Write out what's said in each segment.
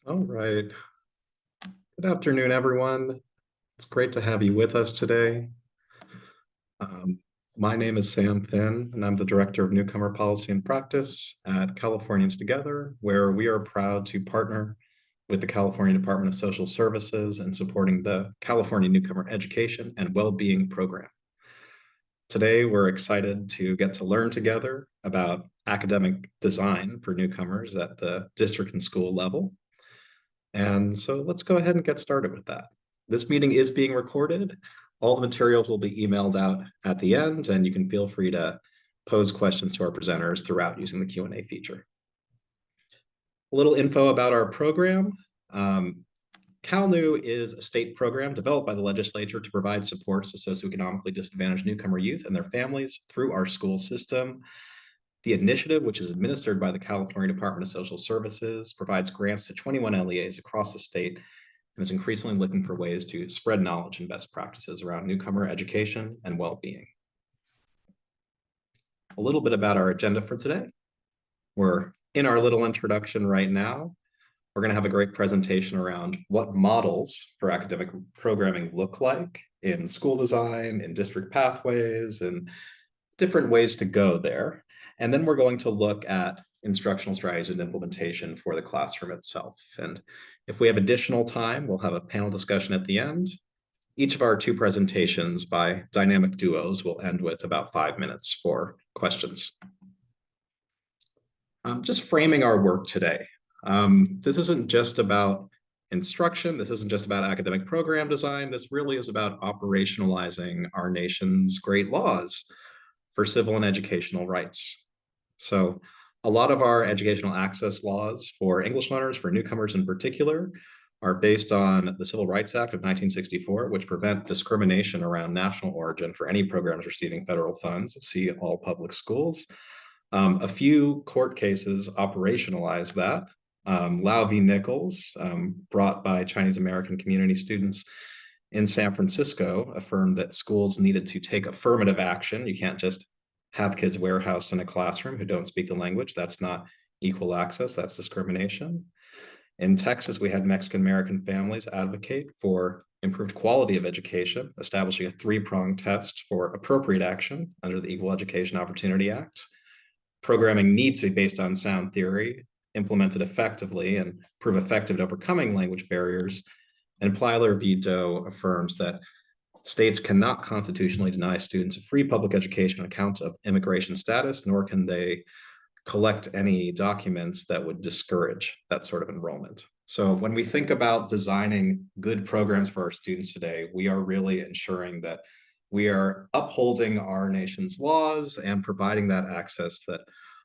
All right. Good afternoon, everyone. It's great to have you with us today. Um, my name is Sam Finn, and I'm the Director of Newcomer Policy and Practice at Californians Together, where we are proud to partner with the California Department of Social Services in supporting the California Newcomer Education and Wellbeing Program. Today, we're excited to get to learn together about academic design for newcomers at the district and school level. And so let's go ahead and get started with that. This meeting is being recorded. All the materials will be emailed out at the end, and you can feel free to pose questions to our presenters throughout using the Q&A feature. A little info about our program. CalNEW is a state program developed by the legislature to provide supports to socioeconomically disadvantaged newcomer youth and their families through our school system. The initiative, which is administered by the California Department of Social Services, provides grants to 21 LEAs across the state and is increasingly looking for ways to spread knowledge and best practices around newcomer education and well-being. A little bit about our agenda for today. We're in our little introduction right now. We're going to have a great presentation around what models for academic programming look like in school design, in district pathways, and different ways to go there. And then we're going to look at instructional strategies and implementation for the classroom itself. And if we have additional time, we'll have a panel discussion at the end. Each of our two presentations by dynamic duos will end with about 5 minutes for questions. Just framing our work today. This isn't just about instruction. This isn't just about academic program design. This really is about operationalizing our nation's great laws for civil and educational rights. So a lot of our educational access laws for English learners, for newcomers in particular, are based on the Civil Rights Act of 1964, which prevent discrimination around national origin for any programs receiving federal funds. See all public schools. A few court cases operationalize that. Lau v. Nichols, brought by Chinese American community students in San Francisco, affirmed that schools needed to take affirmative action. You can't just have kids warehoused in a classroom who don't speak the language. That's not equal access, that's discrimination. In Texas, we had Mexican American families advocate for improved quality of education, establishing a three-pronged test for appropriate action under the Equal Education Opportunity Act. Programming needs to be based on sound theory, implemented effectively, and prove effective at overcoming language barriers. And Plyler v. Doe affirms that states cannot constitutionally deny students a free public education on account of immigration status, nor can they collect any documents that would discourage that sort of enrollment. So when we think about designing good programs for our students today, we are really ensuring that we are upholding our nation's laws and providing that access that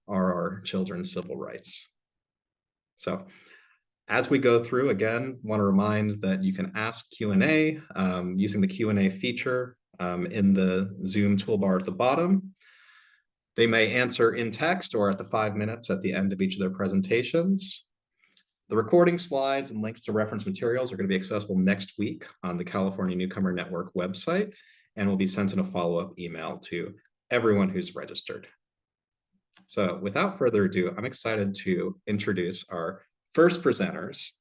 are our children's civil rights. So as we go through, again, want to remind that you can ask Q&A using the Q&A feature in the Zoom toolbar at the bottom. They may answer in text or at the 5 minutes at the end of each of their presentations. The recording slides and links to reference materials are going to be accessible next week on the California Newcomer Network website and will be sent in a follow-up email to everyone who's registered. So without further ado, I'm excited to introduce our first presenters.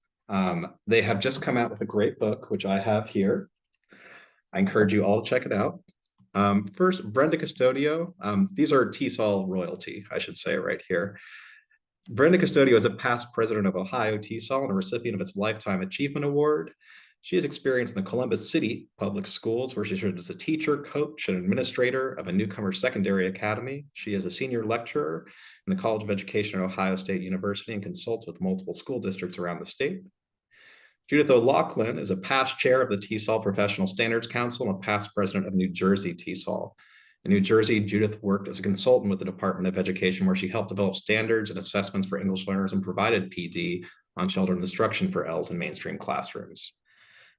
They have just come out with a great book, which I have here. I encourage you all to check it out. First, Brenda Custodio. These are TESOL royalty, I should say right here. Brenda Custodio is a past president of Ohio TESOL and a recipient of its Lifetime Achievement Award. She has experience in the Columbus City Public Schools, where she served as a teacher, coach, and administrator of a newcomer secondary academy. She is a senior lecturer in the College of Education at Ohio State University and consults with multiple school districts around the state. Judith O'Loughlin is a past chair of the TESOL Professional Standards Council and a past president of New Jersey TESOL. In New Jersey, Judith worked as a consultant with the Department of Education, where she helped develop standards and assessments for English learners and provided PD on children's instruction for ELs in mainstream classrooms.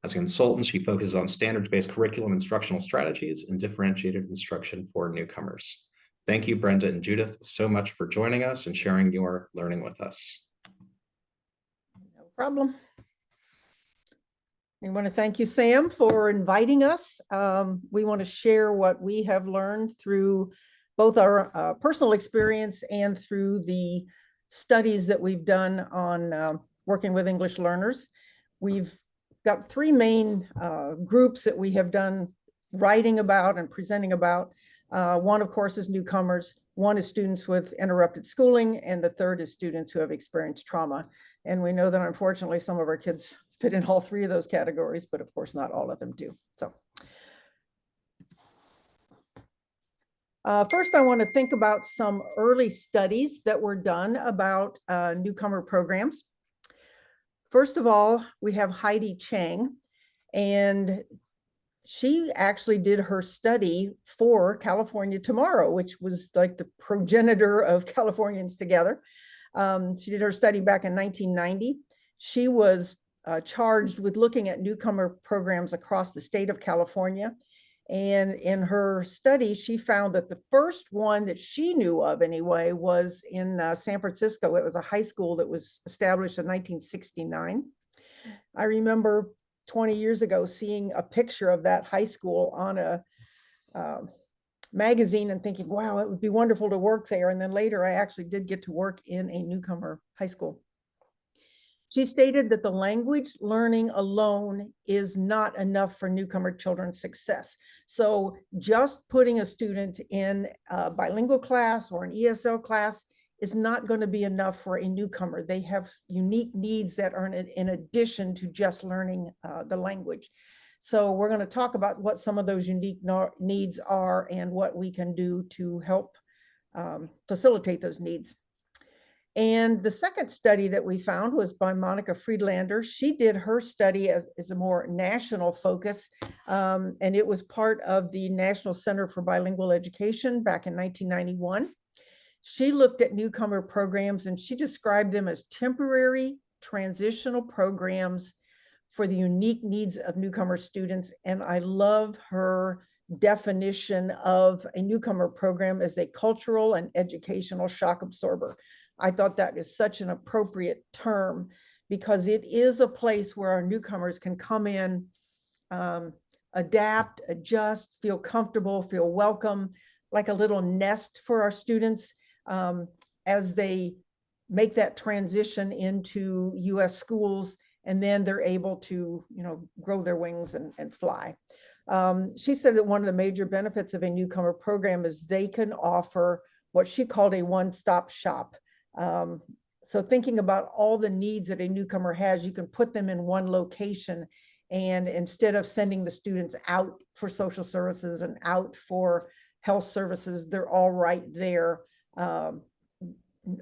As a consultant, she focuses on standards-based curriculum instructional strategies and differentiated instruction for newcomers. Thank you, Brenda and Judith, so much for joining us and sharing your learning with us. No problem. We want to thank you, Sam, for inviting us. We want to share what we have learned through both our personal experience and through the studies that we've done on working with English learners. We've got three main groups that we have done writing about and presenting about. One, of course, is newcomers. One is students with interrupted schooling, and the third is students who have experienced trauma. And we know that unfortunately some of our kids fit in all three of those categories, but of course not all of them do. So first, I want to think about some early studies that were done about newcomer programs. First of all, we have Heidi Chang, and she actually did her study for California Tomorrow, which was like the progenitor of Californians Together. She did her study back in 1990. She was charged with looking at newcomer programs across the state of California. And in her study, she found that the first one that she knew of anyway was in San Francisco. It was a high school that was established in 1969. I remember 20 years ago seeing a picture of that high school on a magazine and thinking, wow, it would be wonderful to work there. And then later I actually did get to work in a newcomer high school. She stated that the language learning alone is not enough for newcomer children's success. So just putting a student in a bilingual class or an ESL class is not going to be enough for a newcomer. They have unique needs that are in addition to just learning the language. So we're going to talk about what some of those unique needs are and what we can do to help facilitate those needs. And the second study that we found was by Monica Friedlander. She did her study as a more national focus, and it was part of the National Center for Bilingual Education back in 1991. She looked at newcomer programs and she described them as temporary transitional programs for the unique needs of newcomer students. And I love her definition of a newcomer program as a cultural and educational shock absorber. I thought that is such an appropriate term because it is a place where our newcomers can come in, adapt, adjust, feel comfortable, feel welcome, like a little nest for our students as they make that transition into US schools, and then they're able to, grow their wings and fly. She said that one of the major benefits of a newcomer program is they can offer what she called a one-stop shop. So thinking about all the needs that a newcomer has, you can put them in one location. And instead of sending the students out for social services and out for health services, they're all right there,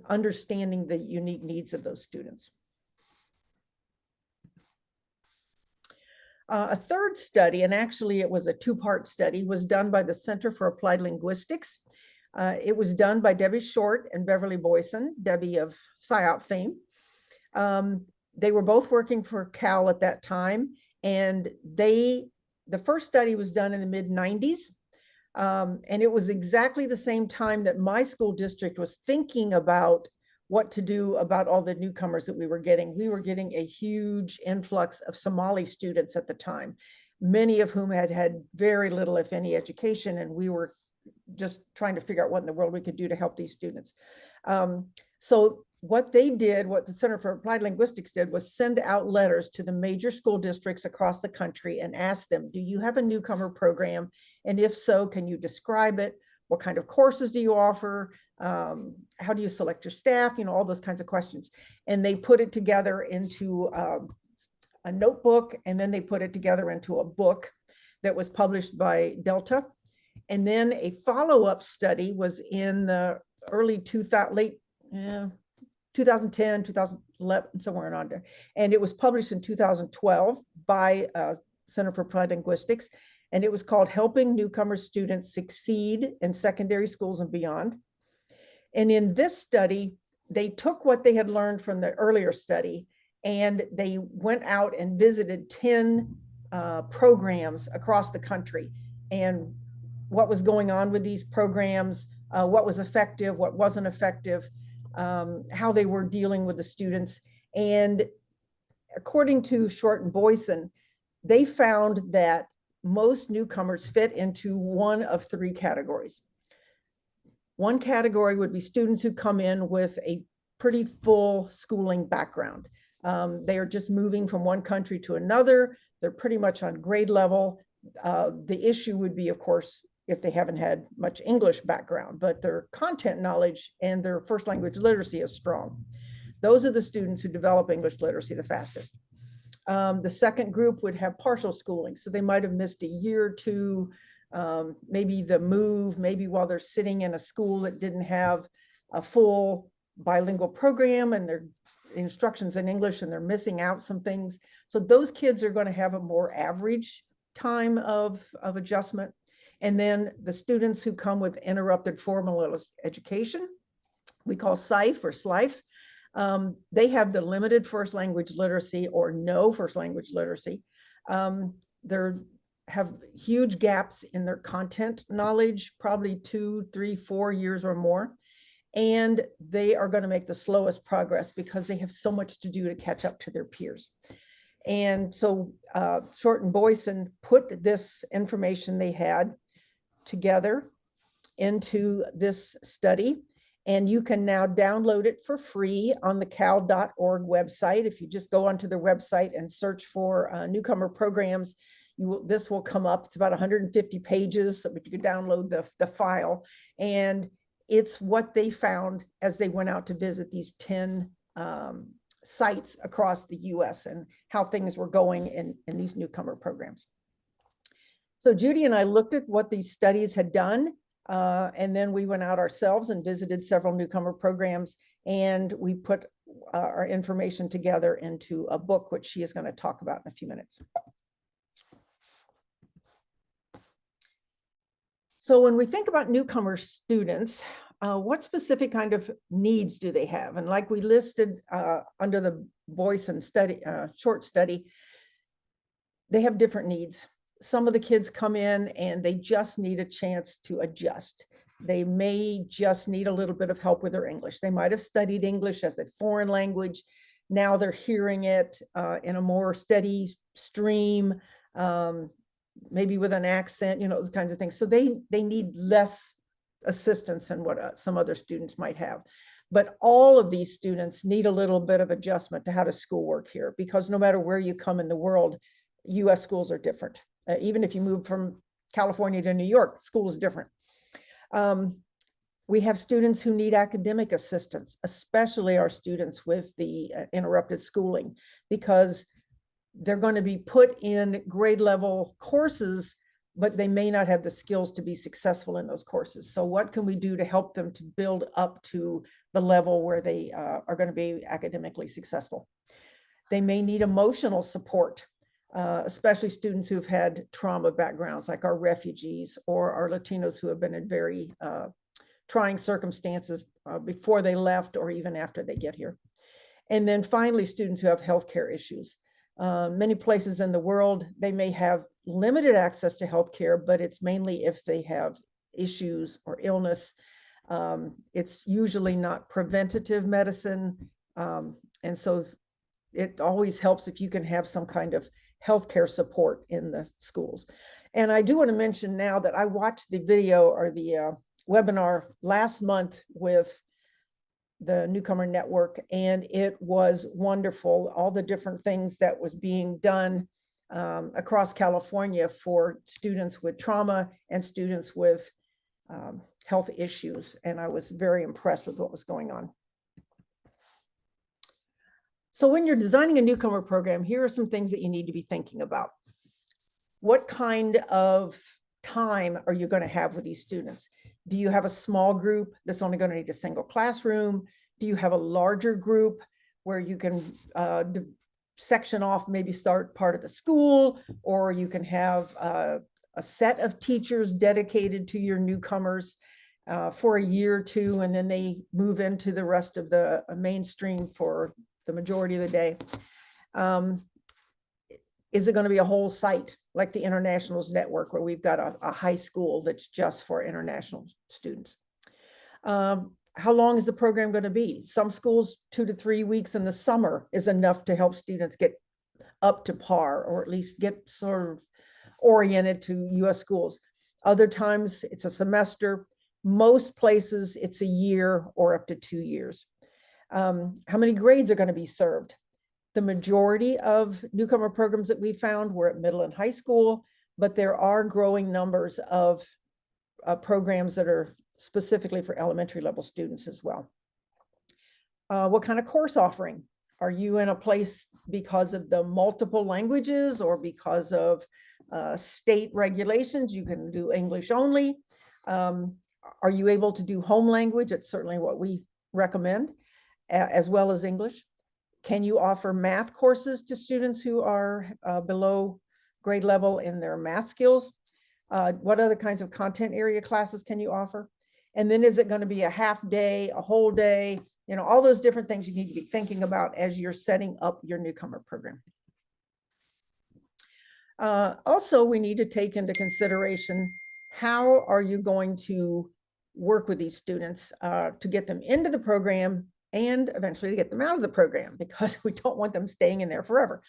understanding the unique needs of those students. A third study, and actually it was a two-part study, was done by the Center for Applied Linguistics. It was done by Debbie Short and Beverly Boyson, Debbie of PSYOP fame. They were both working for Cal at that time, and the first study was done in the mid-90s, and it was exactly the same time that my school district was thinking about what to do about all the newcomers that we were getting. We were getting a huge influx of Somali students at the time, many of whom had had very little, if any, education, and we were just trying to figure out what in the world we could do to help these students. So what they did, what the Center for Applied Linguistics did, was send out letters to the major school districts across the country and ask them, do you have a newcomer program? And if so, can you describe it? What kind of courses do you offer? How do you select your staff? All those kinds of questions. And they put it together into a notebook, and then they put it together into a book that was published by Delta. And then a follow-up study was in the early 2010, 2011, somewhere around there. And it was published in 2012 by Center for Applied Linguistics. And it was called Helping Newcomer Students Succeed in Secondary Schools and Beyond. And in this study, they took what they had learned from the earlier study, and they went out and visited 10 programs across the country, and what was going on with these programs, what was effective, what wasn't effective, how they were dealing with the students. And according to Short and Boyson, they found that most newcomers fit into one of three categories. One category would be students who come in with a pretty full schooling background. They are just moving from one country to another. They're pretty much on grade level. The issue would be, of course, if they haven't had much English background, but their content knowledge and their first language literacy is strong. Those are the students who develop English literacy the fastest. The second group would have partial schooling. So they might have missed a year or two, maybe the move, maybe while they're sitting in a school that didn't have a full bilingual program and their instructions in English and they're missing out some things. So those kids are going to have a more average time of adjustment. And then the students who come with interrupted formal education, we call SIFE or SLIFE, they have the limited first language literacy or no first language literacy. They have huge gaps in their content knowledge, probably 2, 3, 4 years or more. And they are going to make the slowest progress because they have so much to do to catch up to their peers. And so Short and Boyson put this information they had together into this study. And you can now download it for free on the cal.org website. If you just go onto the website and search for newcomer programs, this will come up. It's about 150 pages, so you can download the file. And it's what they found as they went out to visit these 10 sites across the US and how things were going in these newcomer programs. So Judy and I looked at what these studies had done. And then we went out ourselves and visited several newcomer programs, and we put our information together into a book, which she is going to talk about in a few minutes. So when we think about newcomer students, what specific kind of needs do they have? And like we listed under the Boyson study, short study, they have different needs. Some of the kids come in and they just need a chance to adjust. They may just need a little bit of help with their English. They might have studied English as a foreign language. Now they're hearing it in a more steady stream, maybe with an accent, those kinds of things. So they need less assistance than what some other students might have. But all of these students need a little bit of adjustment to how does school work here, because no matter where you come in the world, US schools are different. Even if you move from California to New York, school is different. We have students who need academic assistance, especially our students with the interrupted schooling, because they're going to be put in grade level courses, but they may not have the skills to be successful in those courses. So what can we do to help them to build up to the level where they are going to be academically successful? They may need emotional support. Especially students who've had trauma backgrounds, like our refugees or our Latinos who have been in very trying circumstances before they left or even after they get here. And then finally, students who have healthcare issues. Many places in the world, they may have limited access to healthcare, but it's mainly if they have issues or illness. It's usually not preventative medicine. And so it always helps if you can have some kind of healthcare support in the schools. And I do want to mention now that I watched the video or the webinar last month with the Newcomer Network, and it was wonderful. All the different things that was being done across California for students with trauma and students with health issues. And I was very impressed with what was going on. So when you're designing a newcomer program, here are some things that you need to be thinking about. What kind of time are you going to have with these students? Do you have a small group that's only going to need a single classroom? Do you have a larger group where you can section off, maybe start part of the school, or you can have a set of teachers dedicated to your newcomers for a year or two, and then they move into the rest of the mainstream for the majority of the day? Is it going to be a whole site like the Internationals Network, where we've got a high school that's just for international students? How long is the program going to be? Some schools, 2 to 3 weeks in the summer is enough to help students get up to par, or at least get sort of oriented to US schools. Other times it's a semester. Most places it's a year or up to 2 years. How many grades are going to be served? The majority of newcomer programs that we found were at middle and high school, but there are growing numbers of programs that are specifically for elementary level students as well. What kind of course offering? Are you in a place because of the multiple languages or because of state regulations? You can do English only. Are you able to do home language? It's certainly what we recommend, as well as English. Can you offer math courses to students who are below grade level in their math skills? What other kinds of content area classes can you offer? And then is it going to be a half day, a whole day? You know, all those different things you need to be thinking about as you're setting up your newcomer program. Also, we need to take into consideration, how are you going to work with these students to get them into the program and eventually to get them out of the program, because we don't want them staying in there forever.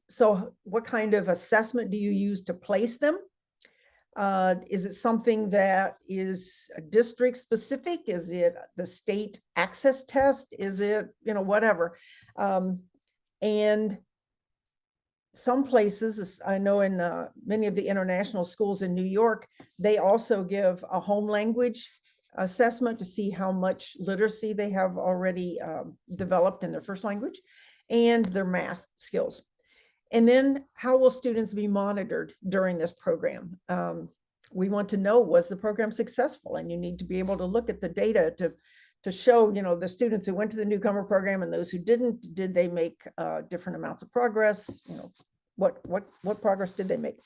So what kind of assessment do you use to place them? Is it something that is district specific? Is it the state access test? Is it, you know, whatever? And some places, I know in many of the international schools in New York, they also give a home language assessment to see how much literacy they have already developed in their first language and their math skills. And then how will students be monitored during this program? We want to know, was the program successful? And you need to be able to look at the data to show, you know, the students who went to the newcomer program and those who didn't, did they make different amounts of progress? You know, what progress did they make?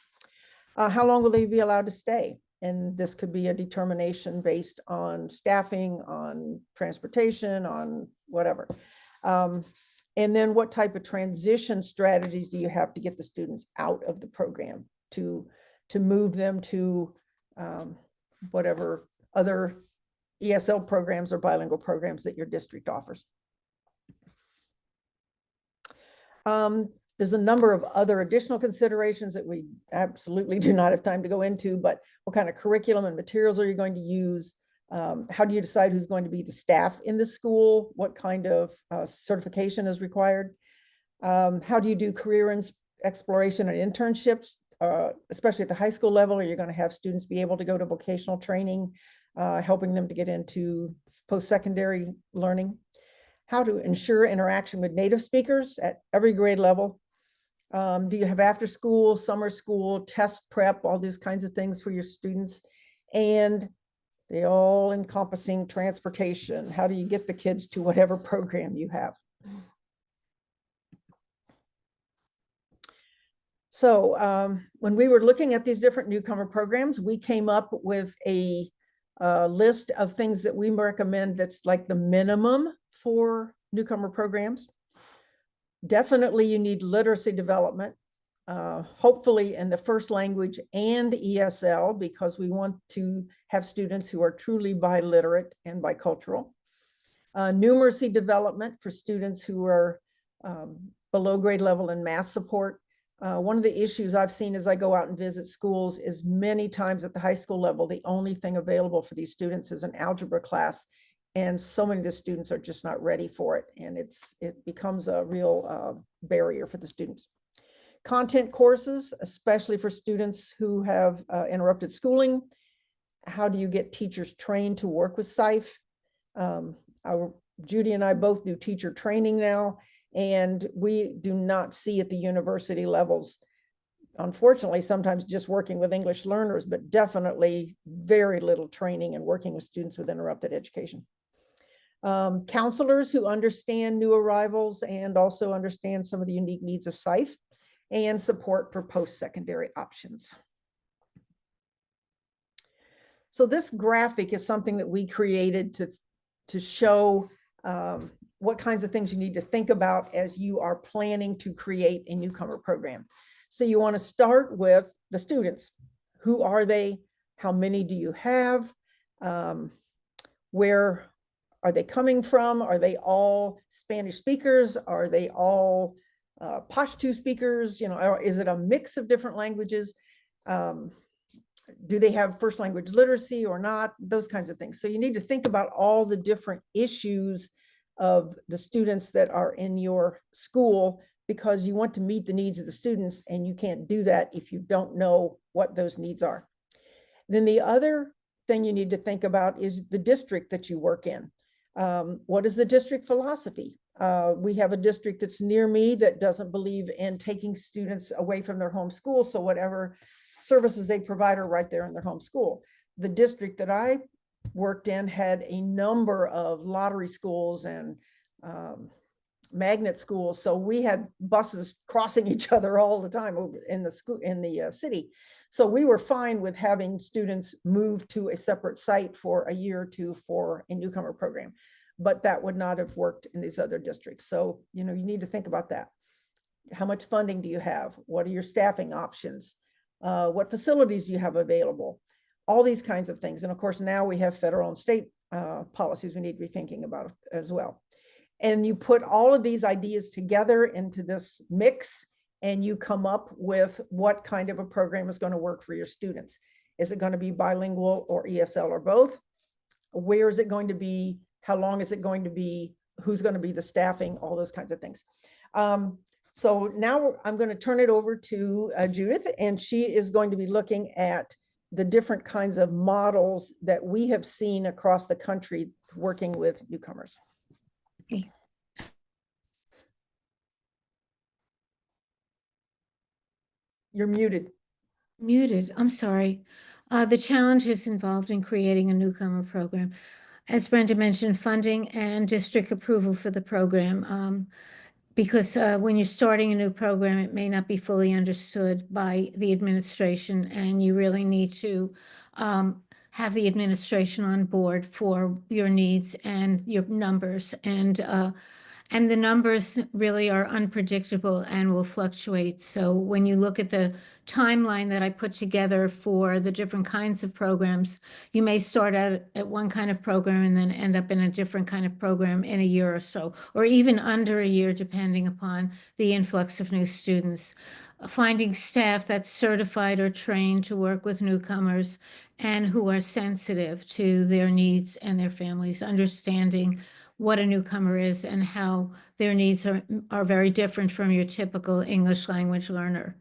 How long will they be allowed to stay? And this could be a determination based on staffing, on transportation, on whatever. And then what type of transition strategies do you have to get the students out of the program to move them to whatever other ESL programs or bilingual programs that your district offers? There's a number of other additional considerations that we absolutely do not have time to go into, but what kind of curriculum and materials are you going to use? How do you decide who's going to be the staff in the school? What kind of certification is required? How do you do career exploration and internships, especially at the high school level? Are you going to have students be able to go to vocational training, helping them to get into post-secondary learning? How to ensure interaction with native speakers at every grade level? Do you have after school, summer school, test prep, all these kinds of things for your students? And they all encompassing transportation. How do you get the kids to whatever program you have? So when we were looking at these different newcomer programs, we came up with a list of things that we recommend that's like the minimum for newcomer programs. Definitely you need literacy development, hopefully in the first language and ESL, because we want to have students who are truly biliterate and bicultural. Numeracy development for students who are below grade level in math support. One of the issues I've seen as I go out and visit schools is many times at the high school level, the only thing available for these students is an algebra class. And so many of the students are just not ready for it. And it becomes a real barrier for the students. Content courses, especially for students who have interrupted schooling. How do you get teachers trained to work with SIFE? Judy and I both do teacher training now, and we do not see at the university levels, unfortunately, sometimes just working with English learners, but definitely very little training and working with students with interrupted education. Counselors who understand new arrivals and also understand some of the unique needs of SIFE, and support for post-secondary options. So this graphic is something that we created to show what kinds of things you need to think about as you are planning to create a newcomer program. So you want to start with the students. Who are they? How many do you have? Where are they coming from? Are they all Spanish speakers? Are they all Pashto speakers? You know, or is it a mix of different languages? Do they have first language literacy or not? Those kinds of things. So you need to think about all the different issues of the students that are in your school, because you want to meet the needs of the students, and you can't do that if you don't know what those needs are. Then the other thing you need to think about is the district that you work in. What is the district philosophy? We have a district that's near me that doesn't believe in taking students away from their home school. So whatever services they provide are right there in their home school. The district that I worked in had a number of lottery schools and magnet schools. So we had buses crossing each other all the time over in the school, in the city. So we were fine with having students move to a separate site for a year or two for a newcomer program, but that would not have worked in these other districts. So, you need to think about that. How much funding do you have? What are your staffing options? What facilities do you have available? All these kinds of things. And of course, now we have federal and state policies we need to be thinking about as well. And you put all of these ideas together into this mix, and you come up with what kind of a program is going to work for your students. Is it going to be bilingual or ESL or both? Where is it going to be? How long is it going to be? Who's going to be the staffing? All those kinds of things. So now I'm going to turn it over to Judith, and she is going to be looking at the different kinds of models that we have seen across the country working with newcomers. Okay. You're muted. Muted, I'm sorry. The challenges involved in creating a newcomer program. As Brenda mentioned, funding and district approval for the program. Because when you're starting a new program, it may not be fully understood by the administration, and you really need to have the administration on board for your needs and your numbers. And the numbers really are unpredictable and will fluctuate. So when you look at the timeline that I put together for the different kinds of programs, you may start out at one kind of program and then end up in a different kind of program in a year or so, or even under a year, depending upon the influx of new students. Finding staff that's certified or trained to work with newcomers and who are sensitive to their needs and their families, understanding what a newcomer is and how their needs are very different from your typical English language learner.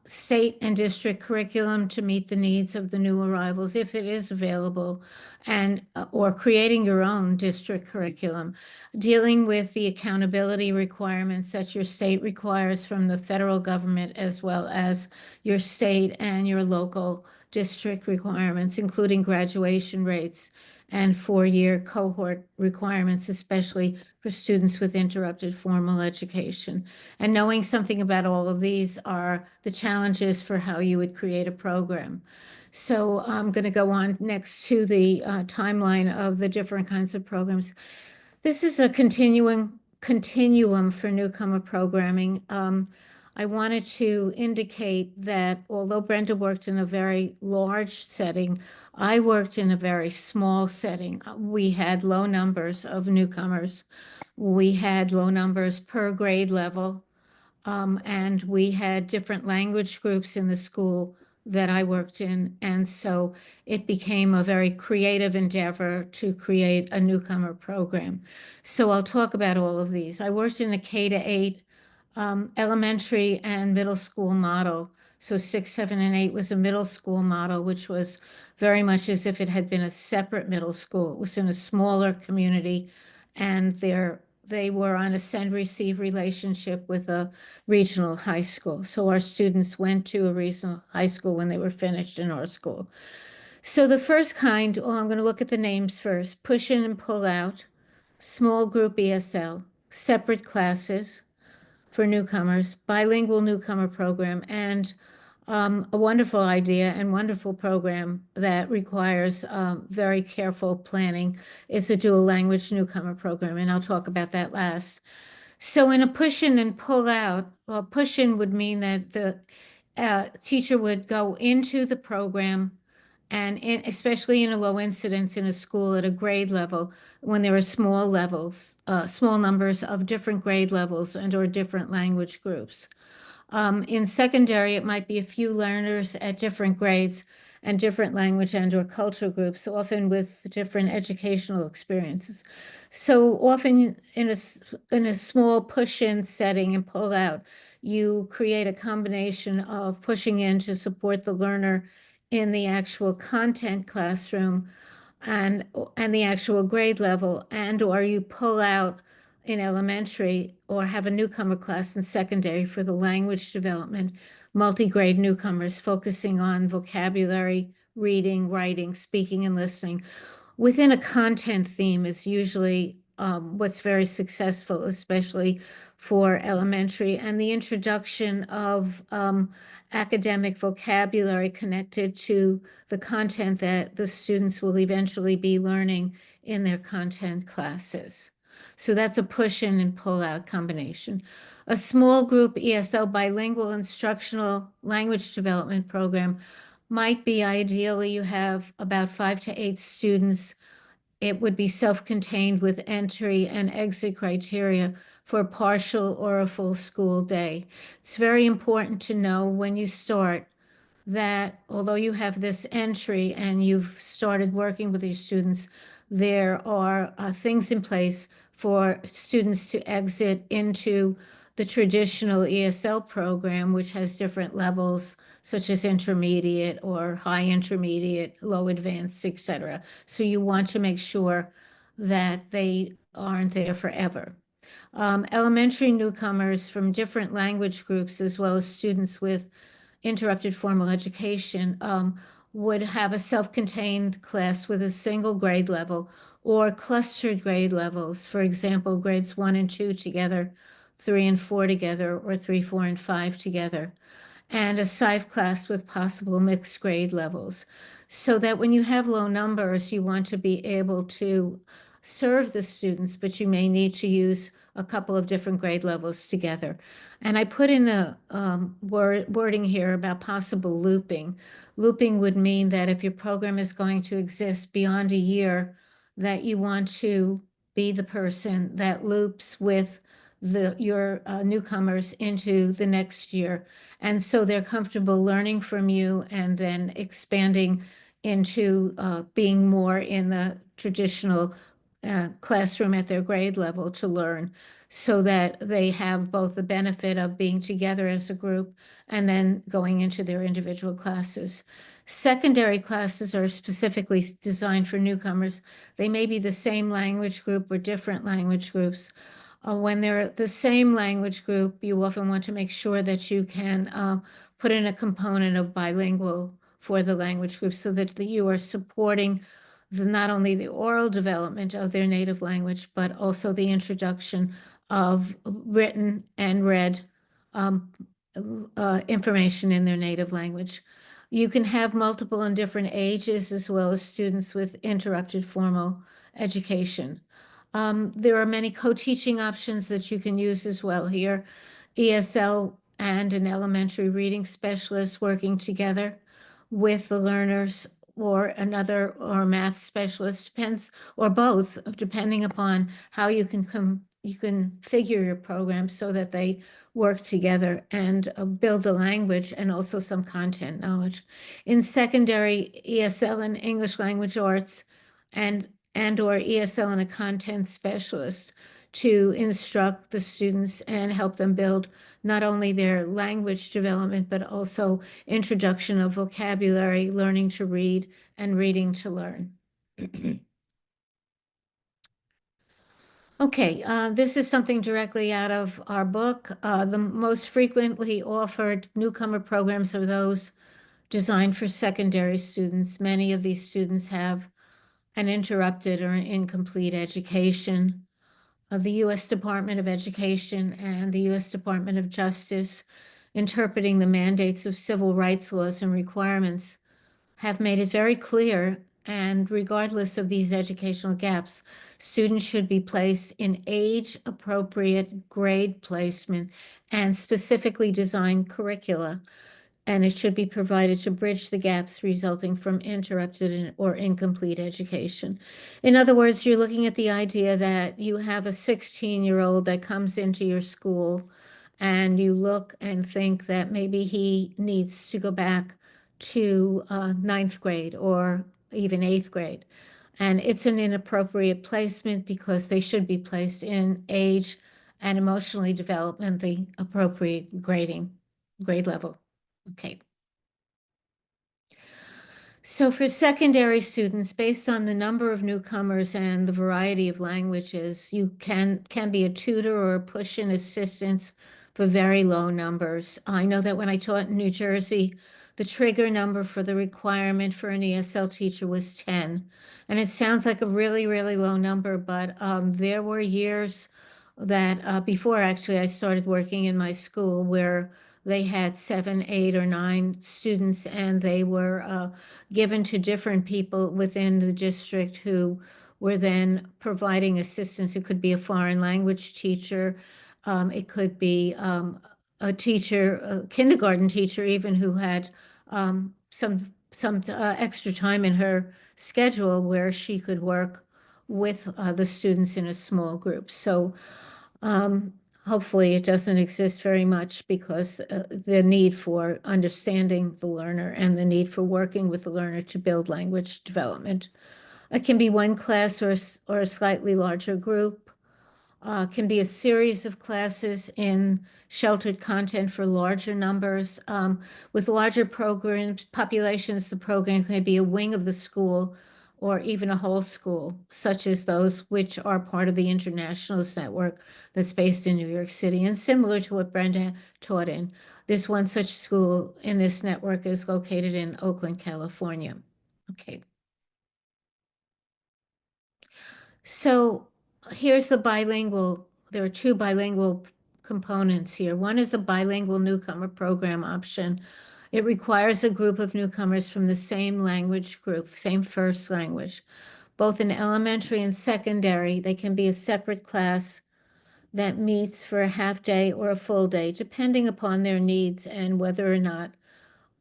State and district curriculum to meet the needs of the new arrivals, if it is available, and or creating your own district curriculum, dealing with the accountability requirements that your state requires from the federal government, as well as your state and your local district requirements, including graduation rates and four-year cohort requirements, especially for students with interrupted formal education. And knowing something about all of these are the challenges for how you would create a program. So I'm going to go on next to the timeline of the different kinds of programs. This is a continuum for newcomer programming. I wanted to indicate that although Brenda worked in a very large setting, I worked in a very small setting. We had low numbers of newcomers. We had low numbers per grade level. And we had different language groups in the school that I worked in. And so it became a very creative endeavor to create a newcomer program. So I'll talk about all of these. I worked in a K-8 elementary and middle school model. So 6, 7, and 8 was a middle school model, which was very much as if it had been a separate middle school. It was in a smaller community, and they were on a send-receive relationship with a regional high school. So our students went to a regional high school when they were finished in our school. So the first kind, well, I'm going to look at the names first. Push in and pull out, small group ESL, separate classes for newcomers, bilingual newcomer program, and a wonderful idea and wonderful program that requires very careful planning is a dual language newcomer program, and I'll talk about that last. So in a push in and pull out, well, push in would mean that the teacher would go into the program, and especially in a low incidence in a school at a grade level, when there are small levels, small numbers of different grade levels and or different language groups. In secondary, it might be a few learners at different grades, and different language and/or cultural groups, often with different educational experiences. So often in a small push-in setting and pull out, you create a combination of pushing in to support the learner in the actual content classroom and the actual grade level, and or you pull out in elementary or have a newcomer class in secondary for the language development, multi-grade newcomers focusing on vocabulary, reading, writing, speaking, and listening within a content theme is usually what's very successful, especially for elementary, and the introduction of academic vocabulary connected to the content that the students will eventually be learning in their content classes. So that's a push in and pull out combination. A small group ESL bilingual instructional language development program might be ideally you have about 5 to 8 students. It would be self-contained with entry and exit criteria for a partial or a full school day. It's very important to know when you start that although you have this entry and you've started working with your students, there are things in place for students to exit into the traditional ESL program, which has different levels, such as intermediate or high intermediate, low advanced, etc. So you want to make sure that they aren't there forever. Elementary newcomers from different language groups, as well as students with interrupted formal education, would have a self-contained class with a single grade level or clustered grade levels. For example, grades 1 and 2 together, 3 and 4 together, or 3, 4, and 5 together, and a SIVE class with possible mixed grade levels. So that when you have low numbers, you want to be able to serve the students, but you may need to use a couple of different grade levels together. And I put in a wording here about possible looping. Looping would mean that if your program is going to exist beyond a year, that you want to be the person that loops with your newcomers into the next year. And so they're comfortable learning from you and then expanding into being more in the traditional classroom at their grade level to learn, so that they have both the benefit of being together as a group and then going into their individual classes. Secondary classes are specifically designed for newcomers. They may be the same language group or different language groups. When they're the same language group, you often want to make sure that you can put in a component of bilingual for the language group so that you are supporting not only the oral development of their native language, but also the introduction of written and read information in their native language. You can have multiple and different ages, as well as students with interrupted formal education. There are many co-teaching options that you can use as well here. ESL and an elementary reading specialist working together with the learners, or another, or math specialist, depends, or both, depending upon how you can figure your program so that they work together and build the language and also some content knowledge. In secondary, ESL and English language arts and or ESL and a content specialist to instruct the students and help them build not only their language development, but also introduction of vocabulary, learning to read, and reading to learn. Okay, this is something directly out of our book. The most frequently offered newcomer programs are those designed for secondary students. Many of these students have an interrupted or an incomplete education. The U.S. Department of Education and the U.S. Department of Justice, interpreting the mandates of civil rights laws and requirements, have made it very clear, and regardless of these educational gaps, students should be placed in age-appropriate grade placement and specifically designed curricula, and it should be provided to bridge the gaps resulting from interrupted or incomplete education. In other words, you're looking at the idea that you have a 16-year-old that comes into your school and you look and think that maybe he needs to go back to ninth grade or even eighth grade. And it's an inappropriate placement because they should be placed in age and emotionally developmentally appropriate grade level. Okay. So for secondary students, based on the number of newcomers and the variety of languages, you can be a tutor or a push-in assistance for very low numbers. I know that when I taught in New Jersey, the trigger number for the requirement for an ESL teacher was 10. And it sounds like a really, really low number, but there were years that before actually I started working in my school where they had 7, 8, or 9 students, and they were given to different people within the district who were then providing assistance. It could be a foreign language teacher. It could be a teacher, a kindergarten teacher even, who had some extra time in her schedule where she could work with the students in a small group. So hopefully it doesn't exist very much because the need for understanding the learner and the need for working with the learner to build language development. It can be one class or a slightly larger group. Can be a series of classes in sheltered content for larger numbers. With larger programs, populations, the program may be a wing of the school or even a whole school, such as those which are part of the Internationals Network that's based in New York City. And similar to what Brenda taught in, this one such school in this network is located in Oakland, California. Okay. So here's the bilingual. There are 2 bilingual components here. One is a bilingual newcomer program option. It requires a group of newcomers from the same language group, same first language. Both in elementary and secondary, they can be a separate class that meets for a half day or a full day, depending upon their needs and whether or not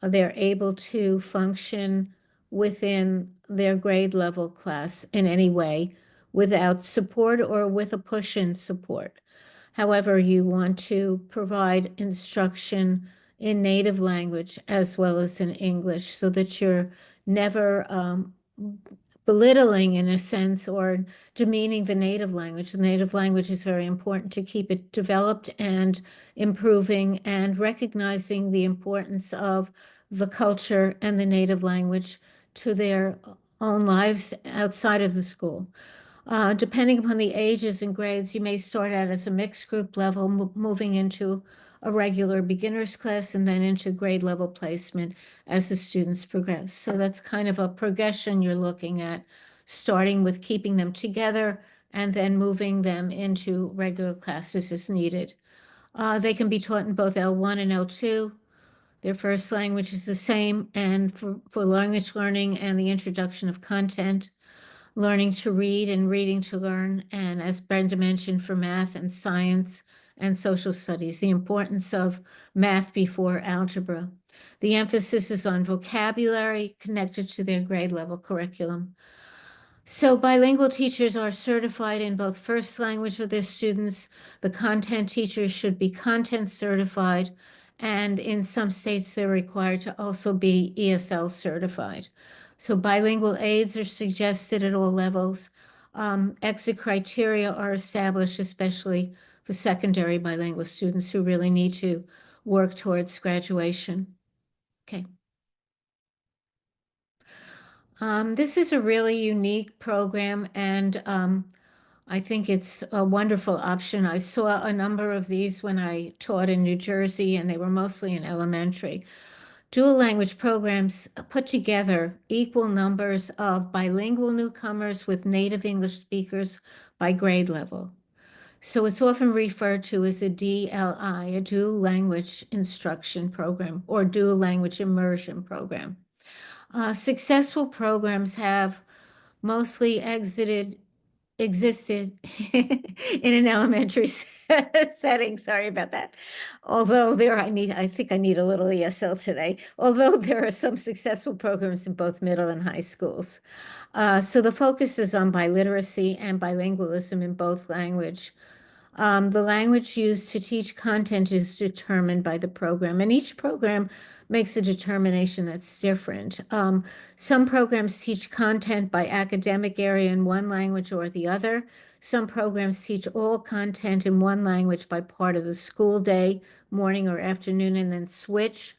they're able to function within their grade level class in any way without support or with a push-in support. However, you want to provide instruction in native language as well as in English so that you're never belittling in a sense or demeaning the native language. The native language is very important to keep it developed and improving and recognizing the importance of the culture and the native language to their own lives outside of the school. Depending upon the ages and grades, you may start out as a mixed group level, moving into a regular beginners class and then into grade level placement as the students progress. So that's kind of a progression you're looking at, starting with keeping them together and then moving them into regular classes as needed. They can be taught in both L1 and L2. Their first language is the same, and for language learning and the introduction of content, learning to read and reading to learn, and as Brenda mentioned, for math and science and social studies, the importance of math before algebra. The emphasis is on vocabulary connected to their grade level curriculum. So bilingual teachers are certified in both first language of their students. The content teachers should be content certified, and in some states they're required to also be ESL certified. So bilingual aids are suggested at all levels. Exit criteria are established, especially for secondary bilingual students who really need to work towards graduation. Okay. This is a really unique program, and I think it's a wonderful option. I saw a number of these when I taught in New Jersey, and they were mostly in elementary. Dual language programs put together equal numbers of bilingual newcomers with native English speakers by grade level. So it's often referred to as a DLI, a dual language instruction program or dual language immersion program. Successful programs have mostly existed in an elementary setting. Sorry about that. Although I think I need a little ESL today. Although there are some successful programs in both middle and high schools. So the focus is on biliteracy and bilingualism in both language. The language used to teach content is determined by the program, and each program makes a determination that's different. Some programs teach content by academic area in one language or the other. Some programs teach all content in one language by part of the school day, morning or afternoon, and then switch.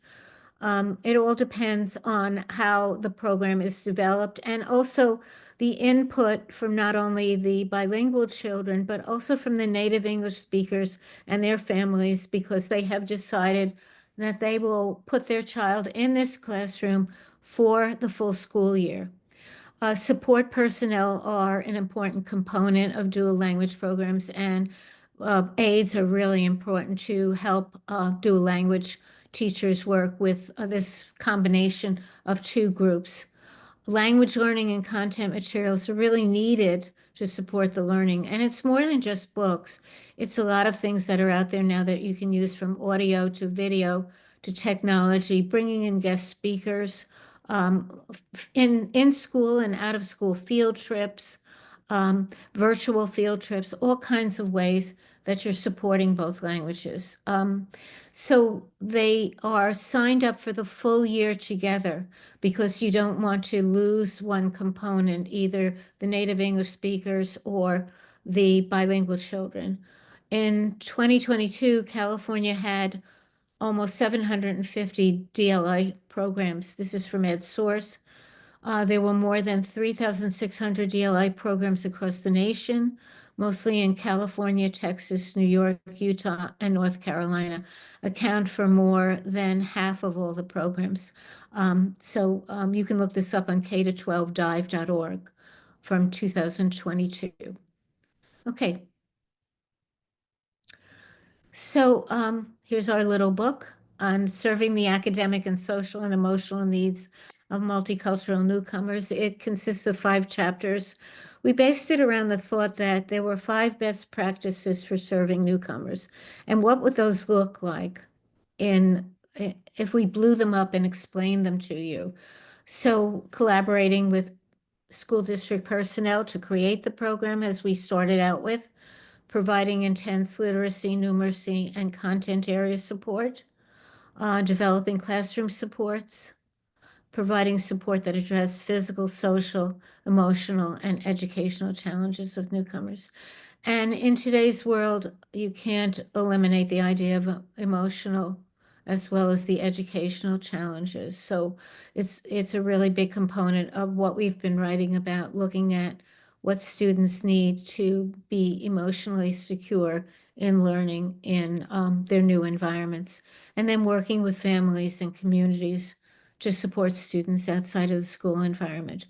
It all depends on how the program is developed and also the input from not only the bilingual children, but also from the native English speakers and their families, because they have decided that they will put their child in this classroom for the full school year. Support personnel are an important component of dual language programs, and aides are really important to help dual language teachers work with this combination of two groups. Language learning and content materials are really needed to support the learning. And it's more than just books. It's a lot of things that are out there now that you can use, from audio to video to technology, bringing in guest speakers, in school and out of school field trips, virtual field trips, all kinds of ways that you're supporting both languages. So they are signed up for the full year together because you don't want to lose one component, either the native English speakers or the bilingual children. In 2022, California had almost 750 DLI programs. This is from EdSource. There were more than 3,600 DLI programs across the nation, mostly in California, Texas, New York, Utah, and North Carolina, account for more than half of all the programs. So you can look this up on k12dive.org from 2022. Okay. So here's our little book on serving the academic and social and emotional needs of multicultural newcomers. It consists of 5 chapters. We based it around the thought that there were 5 best practices for serving newcomers. And what would those look like if we blew them up and explained them to you? So collaborating with school district personnel to create the program, as we started out with, providing intense literacy, numeracy, and content area support, developing classroom supports, providing support that address physical, social, emotional, and educational challenges of newcomers. And in today's world, you can't eliminate the idea of emotional as well as the educational challenges. So it's a really big component of what we've been writing about, looking at what students need to be emotionally secure in learning in their new environments, and then working with families and communities to support students outside of the school environment.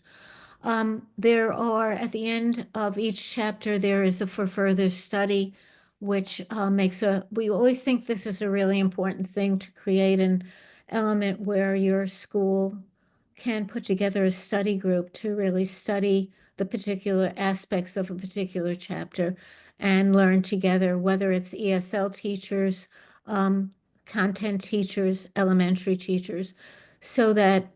There are, at the end of each chapter, there is a for further study, which we always think this is a really important thing, to create an element where your school can put together a study group to really study the particular aspects of a particular chapter and learn together, whether it's ESL teachers, content teachers, elementary teachers, so that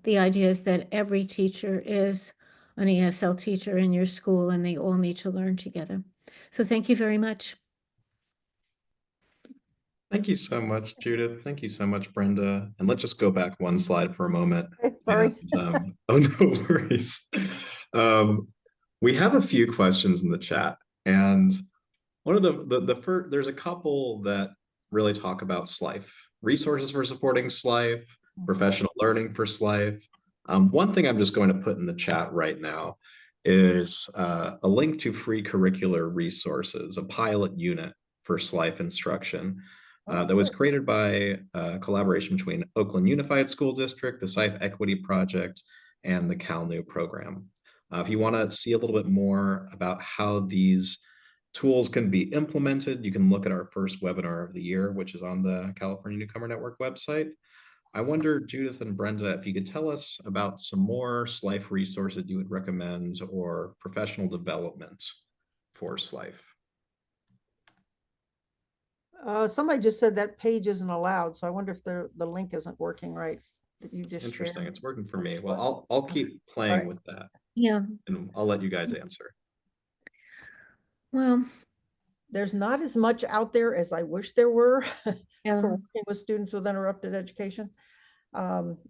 the idea is that every teacher is an ESL teacher in your school and they all need to learn together. So thank you very much. Thank you so much, Judith. Thank you so much, Brenda. And let's just go back one slide for a moment. Sorry. And, oh, no worries. We have a few questions in the chat, and one of the first, there's a couple that really talk about SLIFE, resources for supporting SLIFE, professional learning for SLIFE. One thing I'm just going to put in the chat right now is a link to free curricular resources, a pilot unit for SLIFE instruction that was created by a collaboration between Oakland Unified School District, the SLIFE Equity Project, and the CalNEW program. If you want to see a little bit more about how these tools can be implemented, you can look at our first webinar of the year, which is on the California Newcomer Network website. I wonder, Judith and Brenda, if you could tell us about some more SLIFE resources you would recommend or professional development for SLIFE. Somebody just said that page isn't allowed, so I wonder if the link isn't working right that you just Interesting. shared. It's working for me. Well, I'll keep playing with that. Yeah. And I'll let you guys answer. Well, there's not as much out there as I wish there were Yeah. for working with students with interrupted education.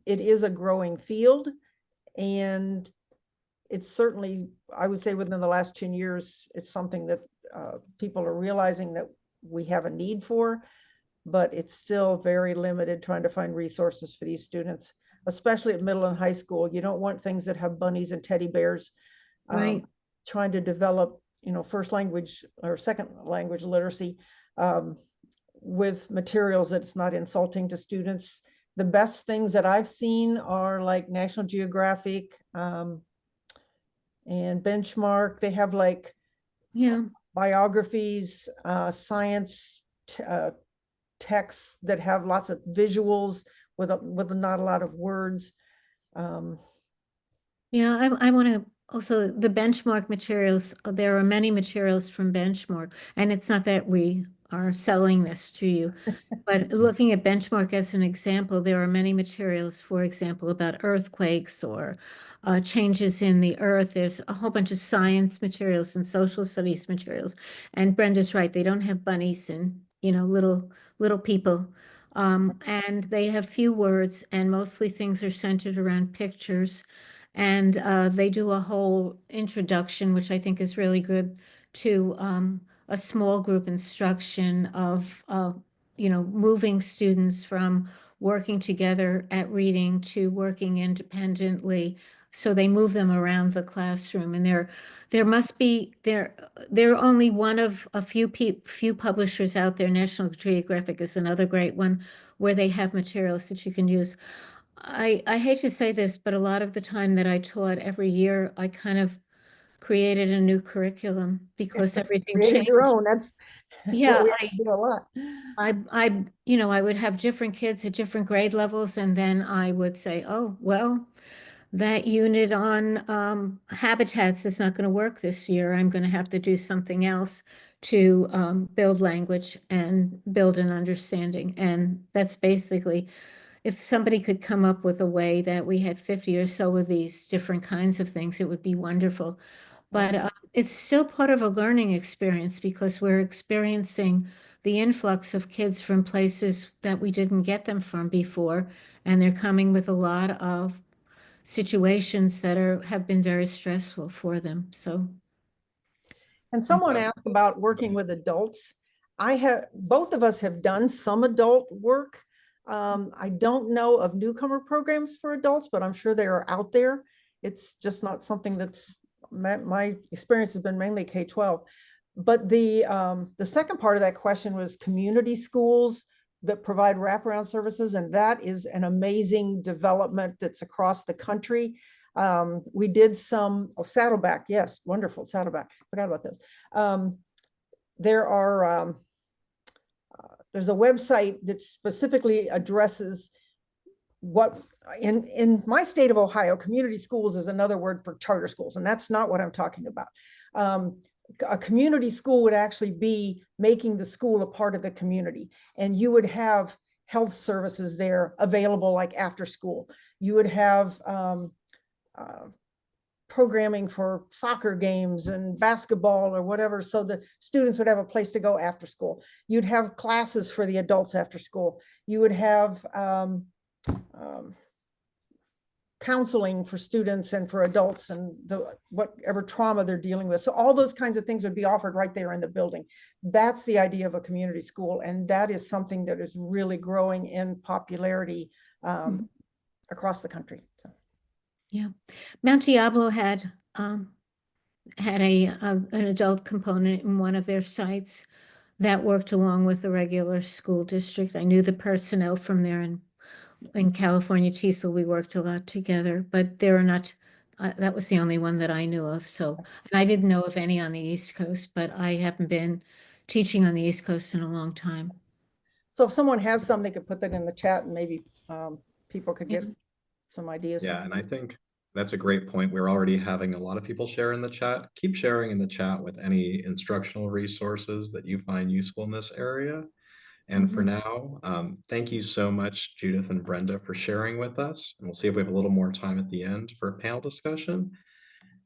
It is a growing field, and it's certainly, I would say within the last 10 years, it's something that people are realizing that we have a need for, but it's still very limited trying to find resources for these students, especially at middle and high school. You don't want things that have bunnies and teddy bears. Right. Trying to develop, first language or second language literacy with materials that's not insulting to students. The best things that I've seen are like National Geographic and Benchmark. They have like Yeah. biographies, science texts that have lots of visuals with not a lot of words. Yeah, I want to also the benchmark materials. There are many materials from benchmark, and it's not that we are selling this to you, but looking at benchmark as an example, there are many materials, for example, about earthquakes or changes in the earth. There's a whole bunch of science materials and social studies materials. And Brenda's right, they don't have bunnies and little people. And they have few words, and mostly things are centered around pictures. And they do a whole introduction, which I think is really good, to a small group instruction of, moving students from working together at reading to working independently. So they move them around the classroom, and they're only one of a few publishers out there. National Geographic is another great one where they have materials that you can use. I hate to say this, but a lot of the time that I taught every year, I kind of created a new curriculum because everything Created changed. your own. That's Yeah, what we have to do a lot. I would have different kids at different grade levels, and then I would say, oh, well, that unit on habitats is not going to work this year. I'm going to have to do something else to build language and build an understanding. And that's basically, if somebody could come up with a way that we had 50 or so of these different kinds of things, it would be wonderful. But it's still part of a learning experience because we're experiencing the influx of kids from places that we didn't get them from before, and they're coming with a lot of situations that have been very stressful for them. So, And someone asked about working with adults. Both of us have done some adult work. I don't know of newcomer programs for adults, but I'm sure they are out there. It's just not something that's my experience has been mainly K-12. But the second part of that question was community schools that provide wraparound services, and that is an amazing development that's across the country. We did some Saddleback, yes, wonderful Saddleback. Forgot about this. There's a website that specifically addresses what in my state of Ohio, community schools is another word for charter schools, and that's not what I'm talking about. A community school would actually be making the school a part of the community, and you would have health services there available like after school. You would have programming for soccer games and basketball or whatever, so the students would have a place to go after school. You'd have classes for the adults after school. You would have counseling for students and for adults and whatever trauma they're dealing with. So all those kinds of things would be offered right there in the building. That's the idea of a community school, and that is something that is really growing in popularity across the country. So. Yeah, Mount Diablo had an adult component in one of their sites that worked along with the regular school district. I knew the personnel from there, and in California, TESOL, we worked a lot together, but there are not, that was the only one that I knew of. So, and I didn't know of any on the East Coast, but I haven't been teaching on the East Coast in a long time. So if someone has some, they could put that in the chat, and maybe people could get some ideas. Yeah, and I think that's a great point. We're already having a lot of people share in the chat. Keep sharing in the chat with any instructional resources that you find useful in this area. And for now, thank you so much, Judith and Brenda, for sharing with us. And we'll see if we have a little more time at the end for a panel discussion.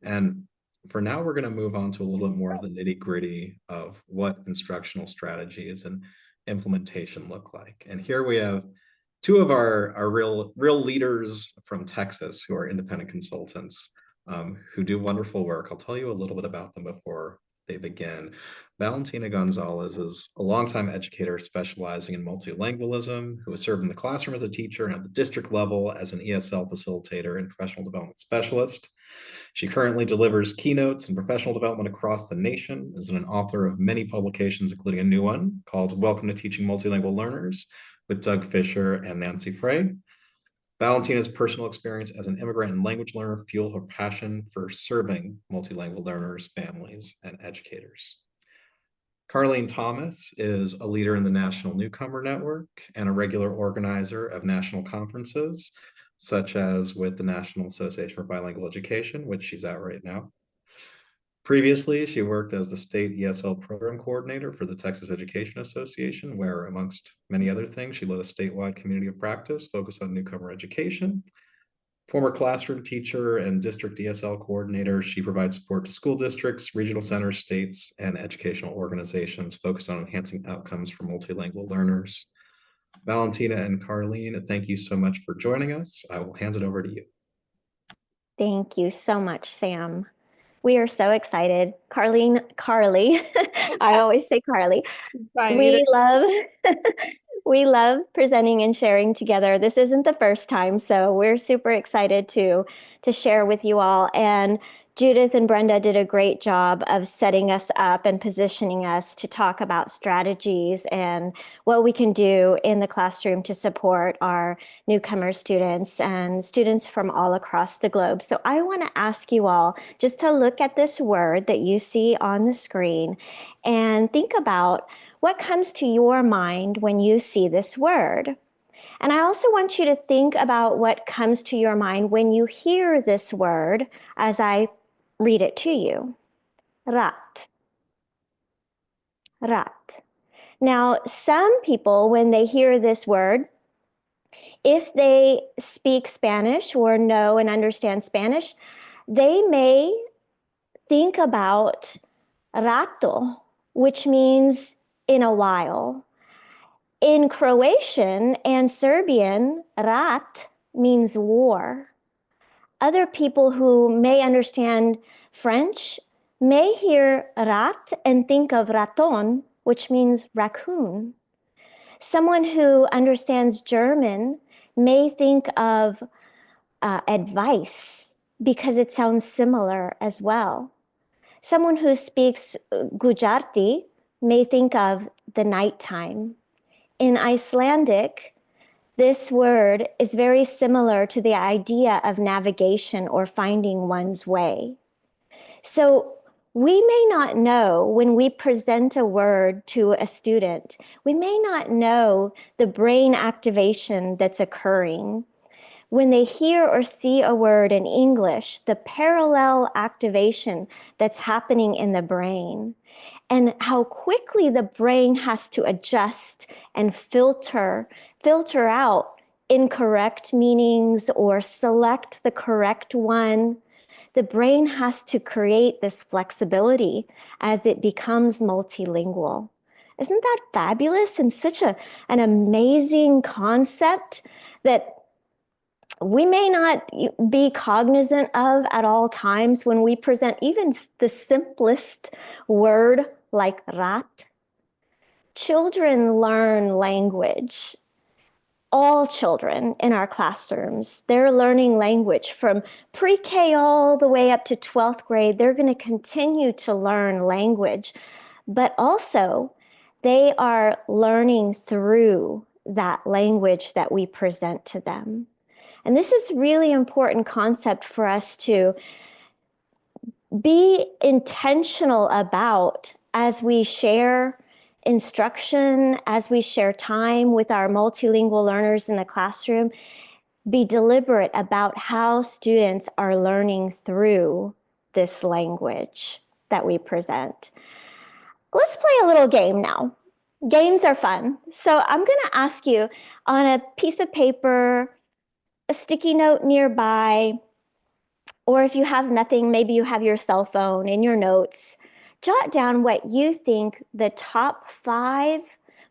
And For now, we're going to move on to a little bit more of the nitty-gritty of what instructional strategies and implementation look like. And here we have two of our real leaders from Texas who are independent consultants who do wonderful work. I'll tell you a little bit about them before they begin. Valentina Gonzalez is a longtime educator specializing in multilingualism who has served in the classroom as a teacher and at the district level as an ESL facilitator and professional development specialist. She currently delivers keynotes in professional development across the nation, is an author of many publications, including a new one called Welcome to Teaching Multilingual Learners with Doug Fisher and Nancy Frey. Valentina's personal experience as an immigrant and language learner fueled her passion for serving multilingual learners, families, and educators. Carlene Thomas is a leader in the National Newcomer Network and a regular organizer of national conferences, such as with the National Association for Bilingual Education, which she's at right now. Previously, she worked as the state ESL program coordinator for the Texas Education Association, where, amongst many other things, she led a statewide community of practice focused on newcomer education. Former classroom teacher and district ESL coordinator, she provides support to school districts, regional centers, states, and educational organizations focused on enhancing outcomes for multilingual learners. Valentina and Carlene, thank you so much for joining us. I will hand it over to you. Thank you so much, Sam. We are so excited. Carly, I always say Carly. We love presenting and sharing together. This isn't the first time, so we're super excited to share with you all. And Judith and Brenda did a great job of setting us up and positioning us to talk about strategies and what we can do in the classroom to support our newcomer students and students from all across the globe. So I want to ask you all just to look at this word that you see on the screen and think about what comes to your mind when you see this word. And I also want you to think about what comes to your mind when you hear this word as I read it to you. Rat. Rat. Now, some people, when they hear this word, if they speak Spanish or know and understand Spanish, they may think about rato, which means in a while. In Croatian and Serbian, rat means war. Other people who may understand French may hear rat and think of raton, which means raccoon. Someone who understands German may think of advice because it sounds similar as well. Someone who speaks Gujarati may think of the nighttime. In Icelandic, this word is very similar to the idea of navigation or finding one's way. So we may not know when we present a word to a student, we may not know the brain activation that's occurring. When they hear or see a word in English, the parallel activation that's happening in the brain, and how quickly the brain has to adjust and filter out incorrect meanings or select the correct one. The brain has to create this flexibility as it becomes multilingual. Isn't that fabulous and such an amazing concept that we may not be cognizant of at all times when we present even the simplest word like rat? Children learn language. All children in our classrooms, they're learning language from pre-K all the way up to 12th grade. They're going to continue to learn language, but also they are learning through that language that we present to them. And this is really important concept for us to be intentional about as we share instruction, as we share time with our multilingual learners in the classroom. Be deliberate about how students are learning through this language that we present. Let's play a little game now. Games are fun. So I'm going to ask you on a piece of paper, a sticky note nearby, Or if you have nothing, maybe you have your cell phone in your notes, jot down what you think the top 5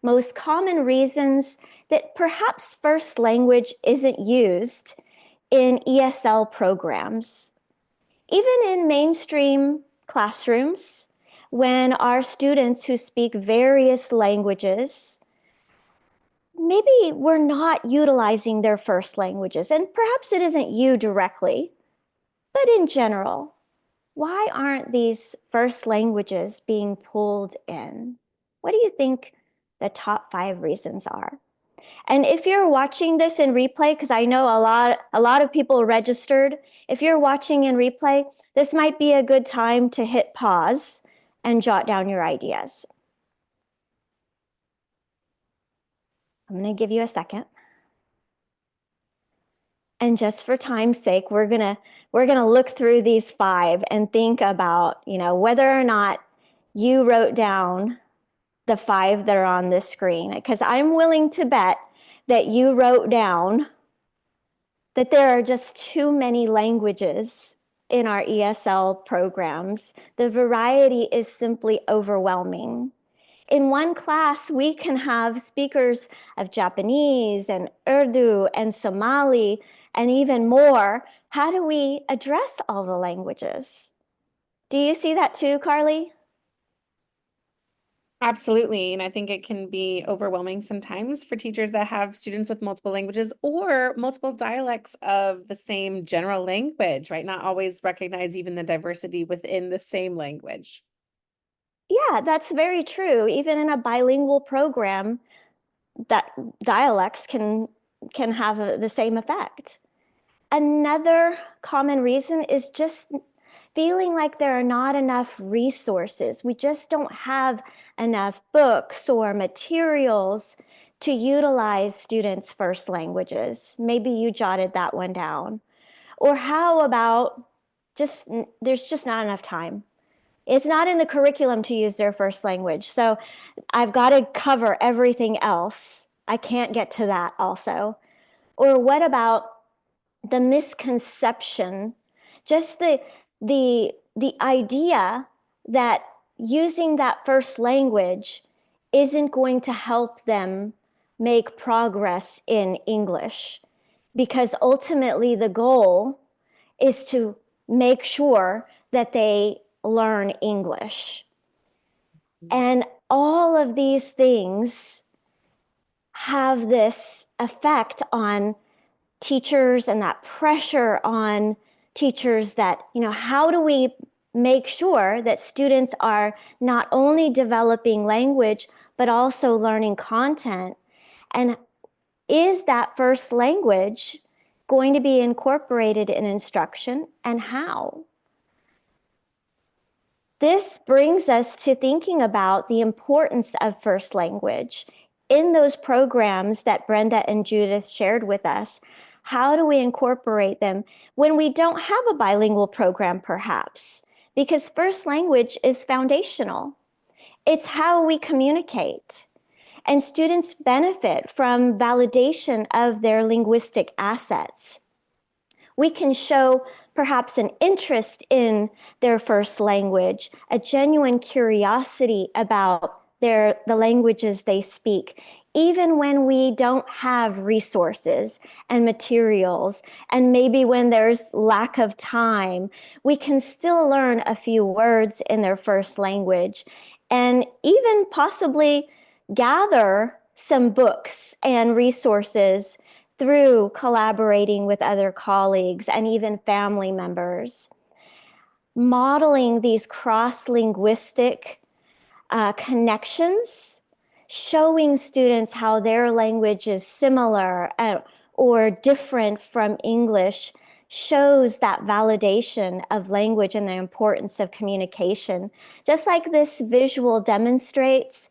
most common reasons that perhaps first language isn't used in ESL programs. Even in mainstream classrooms, when our students who speak various languages, maybe we're not utilizing their first languages, and perhaps it isn't you directly, but in general, why aren't these first languages being pulled in? What do you think the top 5 reasons are? And if you're watching this in replay, because I know a lot of people registered, if you're watching in replay, this might be a good time to hit pause and jot down your ideas. I'm going to give you a second. And just for time's sake, we're gonna look through these 5 and think about, whether or not you wrote down the 5 that are on this screen. Because I'm willing to bet that you wrote down that there are just too many languages in our ESL programs. The variety is simply overwhelming. In one class, we can have speakers of Japanese and Urdu and Somali and even more. How do we address all the languages? Do you see that too, Carly? Absolutely. And I think it can be overwhelming sometimes for teachers that have students with multiple languages or multiple dialects of the same general language, right? Not always recognize even the diversity within the same language. Yeah, that's very true. Even in a bilingual program, that dialects can have the same effect. Another common reason is just feeling like there are not enough resources. We just don't have enough books or materials to utilize students' first languages. Maybe you jotted that one down. Or how about there's just not enough time. It's not in the curriculum to use their first language. So I've got to cover everything else. I can't get to that also. Or what about the misconception, just the idea that using that first language isn't going to help them make progress in English, because ultimately the goal is to make sure that they learn English. And all of these things have this effect on teachers and that pressure on teachers that, how do we make sure that students are not only developing language, but also learning content? And is that first language going to be incorporated in instruction, and how? This brings us to thinking about the importance of first language in those programs that Brenda and Judith shared with us. How do we incorporate them when we don't have a bilingual program, perhaps? Because first language is foundational. It's how we communicate. And students benefit from validation of their linguistic assets. We can show perhaps an interest in their first language, a genuine curiosity about the languages they speak, even when we don't have resources and materials, and maybe when there's lack of time, we can still learn a few words in their first language, and even possibly gather some books and resources through collaborating with other colleagues and even family members. Modeling these cross-linguistic connections, showing students how their language is similar or different from English, shows that validation of language and the importance of communication. Just like this visual demonstrates,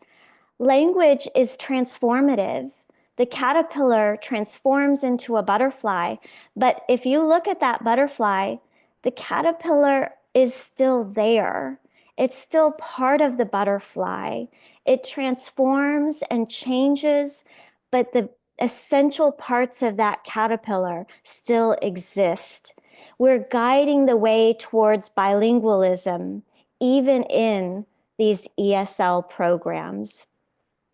language is transformative. The caterpillar transforms into a butterfly, but if you look at that butterfly, the caterpillar is still there. It's still part of the butterfly. It transforms and changes, but essential parts of that caterpillar still exist. We're guiding the way towards bilingualism, even in these ESL programs.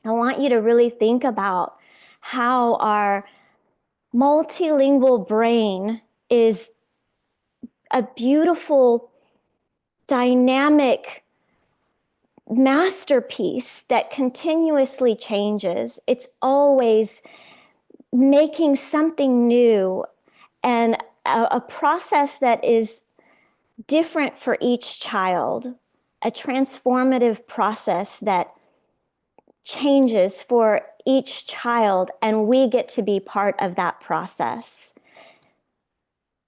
I want you to really think about how our multilingual brain is a beautiful, dynamic masterpiece that continuously changes. It's always making something new, and a process that is different for each child, a transformative process that changes for each child, and we get to be part of that process.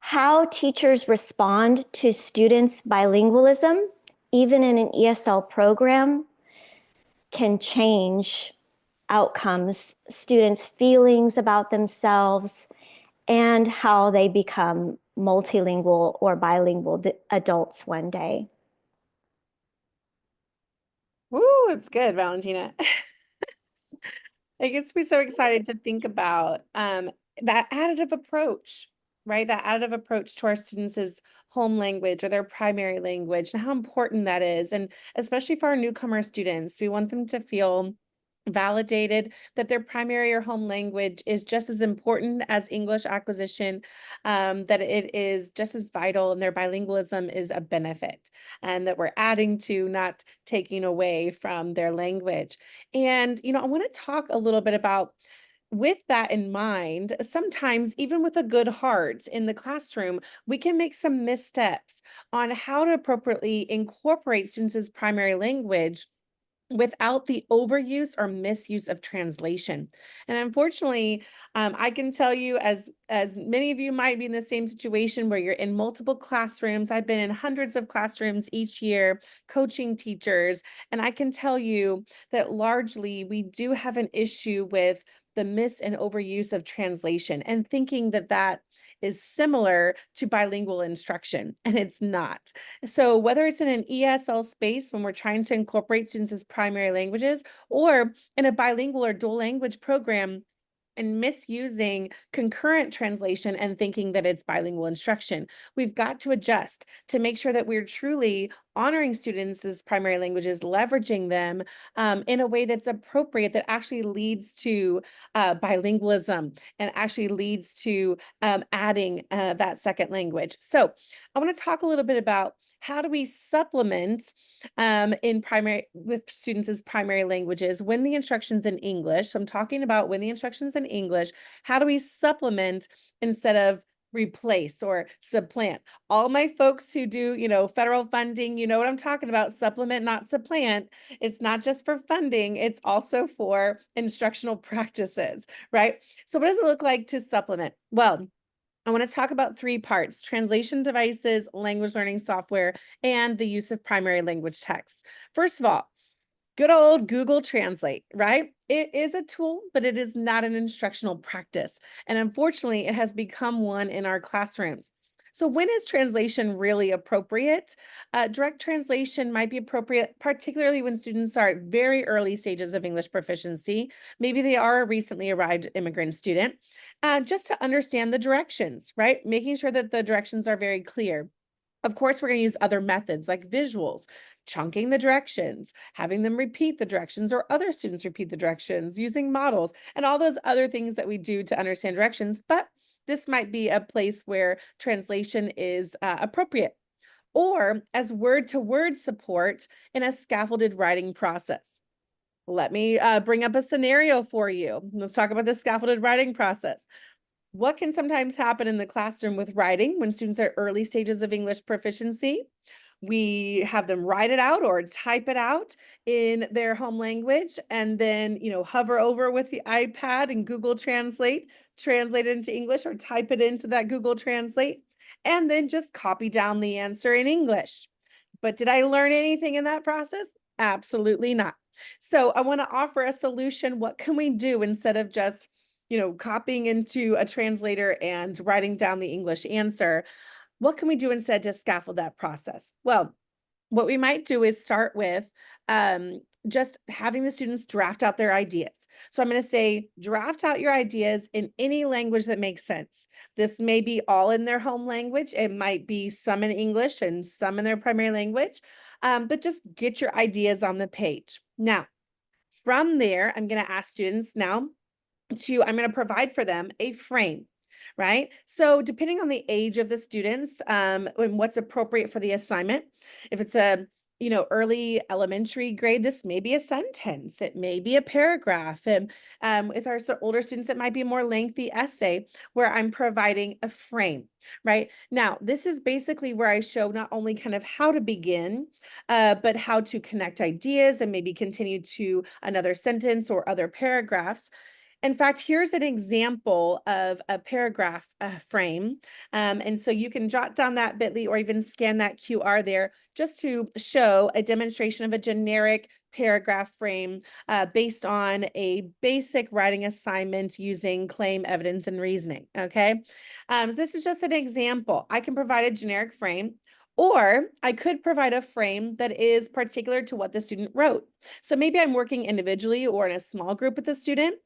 How teachers respond to students' bilingualism, even in an ESL program, can change outcomes, students' feelings about themselves, and how they become multilingual or bilingual adults one day. Woo, it's good, Valentina. It gets me so excited to think about that additive approach, right? That additive approach to our students' home language or their primary language, and how important that is. And especially for our newcomer students, we want them to feel validated that their primary or home language is just as important as English acquisition, that it is just as vital, and their bilingualism is a benefit, and that we're adding to, not taking away from their language. And, I want to talk a little bit about, with that in mind, sometimes even with a good heart in the classroom, we can make some missteps on how to appropriately incorporate students' primary language without the overuse or misuse of translation. And unfortunately, I can tell you, as many of you might be in the same situation where you're in multiple classrooms. I've been in hundreds of classrooms each year coaching teachers, and I can tell you that largely we do have an issue with the mis and overuse of translation, and thinking that that is similar to bilingual instruction, and it's not. So whether it's in an ESL space when we're trying to incorporate students as primary languages, or in a bilingual or dual language program, and misusing concurrent translation and thinking that it's bilingual instruction, we've got to adjust to make sure that we're truly honoring students as primary languages, leveraging them in a way that's appropriate, that actually leads to bilingualism, and actually leads to adding that second language. So I want to talk a little bit about how do we supplement with students as primary languages when the instruction's in English. So I'm talking about when the instruction's in English, how do we supplement instead of replace or supplant? All my folks who do, federal funding, you know what I'm talking about, supplement, not supplant. It's not just for funding, it's also for instructional practices, right? So what does it look like to supplement? Well, I want to talk about three parts: translation devices, language learning software, and the use of primary language text. First of all, good old Google Translate, right? It is a tool, but it is not an instructional practice. And unfortunately, it has become one in our classrooms. So when is translation really appropriate? Direct translation might be appropriate, particularly when students are at very early stages of English proficiency. Maybe they are a recently arrived immigrant student, just to understand the directions, right? Making sure that the directions are very clear. Of course, we're going to use other methods like visuals, chunking the directions, having them repeat the directions, or other students repeat the directions, using models, and all those other things that we do to understand directions. But this might be a place where translation is appropriate, or as word-to-word support in a scaffolded writing process. Let me bring up a scenario for you. Let's talk about the scaffolded writing process. What can sometimes happen in the classroom with writing when students are early stages of English proficiency? We have them write it out or type it out in their home language, and then, hover over with the iPad and Google Translate, translate it into English, or type it into that Google Translate, and then just copy down the answer in English. But did I learn anything in that process? Absolutely not. So I want to offer a solution. What can we do instead of just copying into a translator and writing down the English answer? What can we do instead to scaffold that process? Well, what we might do is start with just having the students draft out their ideas. So I'm going to say, draft out your ideas in any language that makes sense. This may be all in their home language. It might be some in English and some in their primary language, but just get your ideas on the page. Now, from there, I'm going to ask students now I'm going to provide for them a frame, right? So depending on the age of the students, and what's appropriate for the assignment, if it's a early elementary grade, this may be a sentence, it may be a paragraph, and with our older students, it might be a more lengthy essay where I'm providing a frame, right? Now, this is basically where I show not only kind of how to begin, but how to connect ideas and maybe continue to another sentence or other paragraphs. In fact, here's an example of a paragraph frame. And so you can jot down that bit.ly or even scan that QR there just to show a demonstration of a generic paragraph frame based on a basic writing assignment using claim, evidence, and reasoning, okay? So this is just an example. I can provide a generic frame, or I could provide a frame that is particular to what the student wrote. So maybe I'm working individually or in a small group with the student.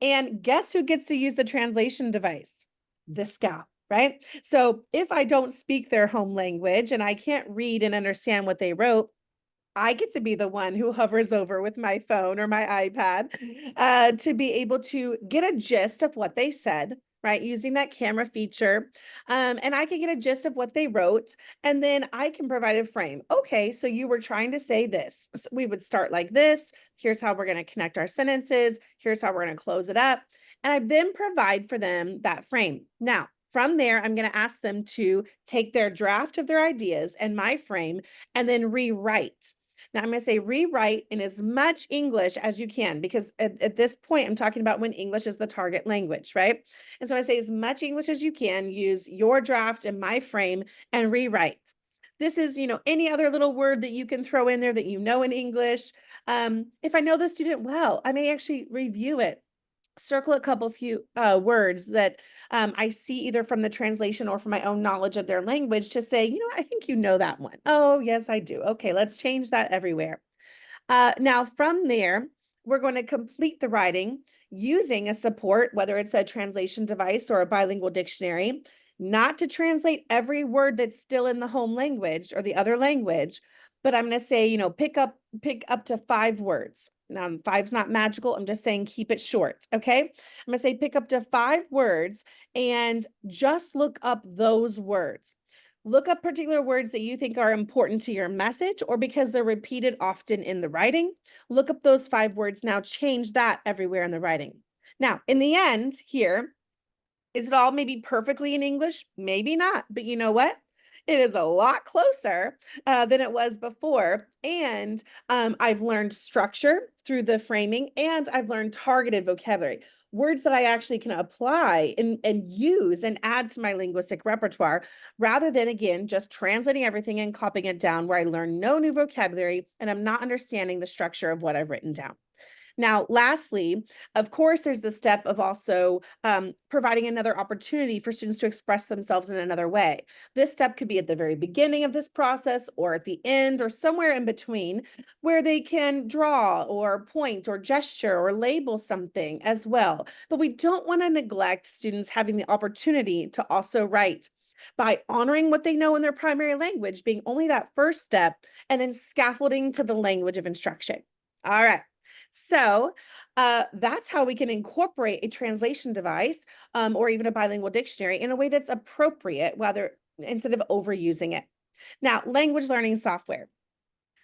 And guess who gets to use the translation device? This gal, right? So if I don't speak their home language and I can't read and understand what they wrote, I get to be the one who hovers over with my phone or my iPad to be able to get a gist of what they said, right? Using that camera feature. And I can get a gist of what they wrote. And then I can provide a frame. Okay, so you were trying to say this. So we would start like this. Here's how we're going to connect our sentences. Here's how we're going to close it up. And I then provide for them that frame. Now, from there, I'm going to ask them to take their draft of their ideas and my frame and then rewrite. Now I'm going to say rewrite in as much English as you can, because at this point, I'm talking about when English is the target language, right? And so I say as much English as you can, use your draft and my frame and rewrite. This is, any other little word that you can throw in there that you know in English. If I know the student well, I may actually review it. Circle a couple few words that I see either from the translation or from my own knowledge of their language to say, I think you know that one. Oh, yes, I do. Okay, let's change that everywhere. Now, from there, we're going to complete the writing using a support, whether it's a translation device or a bilingual dictionary, not to translate every word that's still in the home language or the other language, but I'm going to say, pick up to 5 words. Now, 5's not magical. I'm just saying keep it short, okay? I'm going to say pick up to 5 words and just look up those words. Look up particular words that you think are important to your message or because they're repeated often in the writing. Look up those 5 words. Now change that everywhere in the writing. Now, in the end here, is it all maybe perfectly in English? Maybe not, but you know what? It is a lot closer than it was before. And I've learned structure through the framing, and I've learned targeted vocabulary, words that I actually can apply and use and add to my linguistic repertoire, rather than, again, just translating everything and copying it down where I learn no new vocabulary and I'm not understanding the structure of what I've written down. Now, lastly, of course, there's the step of also providing another opportunity for students to express themselves in another way. This step could be at the very beginning of this process or at the end or somewhere in between where they can draw or point or gesture or label something as well. But we don't want to neglect students having the opportunity to also write by honoring what they know in their primary language being only that first step and then scaffolding to the language of instruction. All right. So that's how we can incorporate a translation device or even a bilingual dictionary in a way that's appropriate, instead of overusing it. Now, language learning software.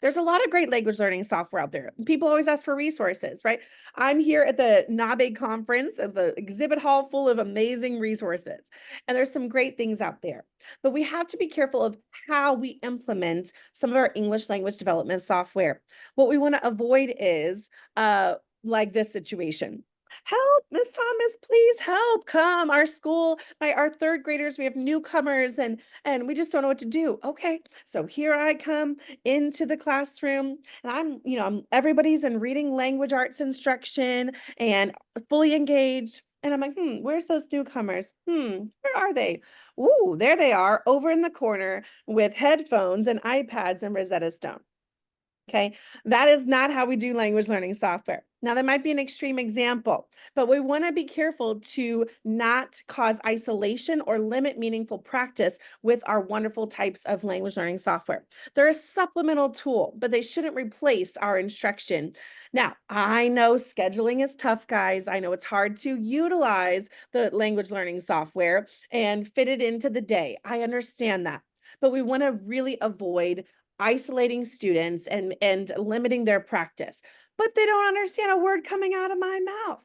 There's a lot of great language learning software out there. People always ask for resources, right? I'm here at the NABE conference of the exhibit hall full of amazing resources. And there's some great things out there. But we have to be careful of how we implement some of our English language development software. What we want to avoid is like this situation. Help, Miss Thomas, please help. Come, our school, our 3rd graders, we have newcomers and we just don't know what to do. Okay, so here I come into the classroom and everybody's in reading language arts instruction and fully engaged. And I'm like, where's those newcomers? Where are they? Ooh, there they are over in the corner with headphones and iPads and Rosetta Stone. Okay, that is not how we do language learning software. Now, that might be an extreme example, but we want to be careful to not cause isolation or limit meaningful practice with our wonderful types of language learning software. They're a supplemental tool, but they shouldn't replace our instruction. Now, I know scheduling is tough, guys. I know it's hard to utilize the language learning software and fit it into the day. I understand that, but we want to really avoid isolating students and limiting their practice, but they don't understand a word coming out of my mouth.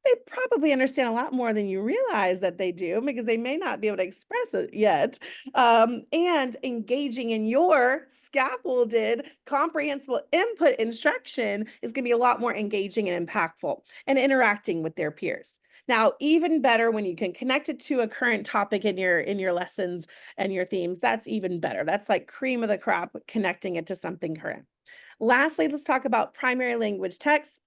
They probably understand a lot more than you realize that they do, because they may not be able to express it yet. And engaging in your scaffolded, comprehensible input instruction is going to be a lot more engaging and impactful, and interacting with their peers. Now, even better when you can connect it to a current topic in your lessons and your themes. That's even better. That's like cream of the crop, connecting it to something current. Lastly, let's talk about primary language text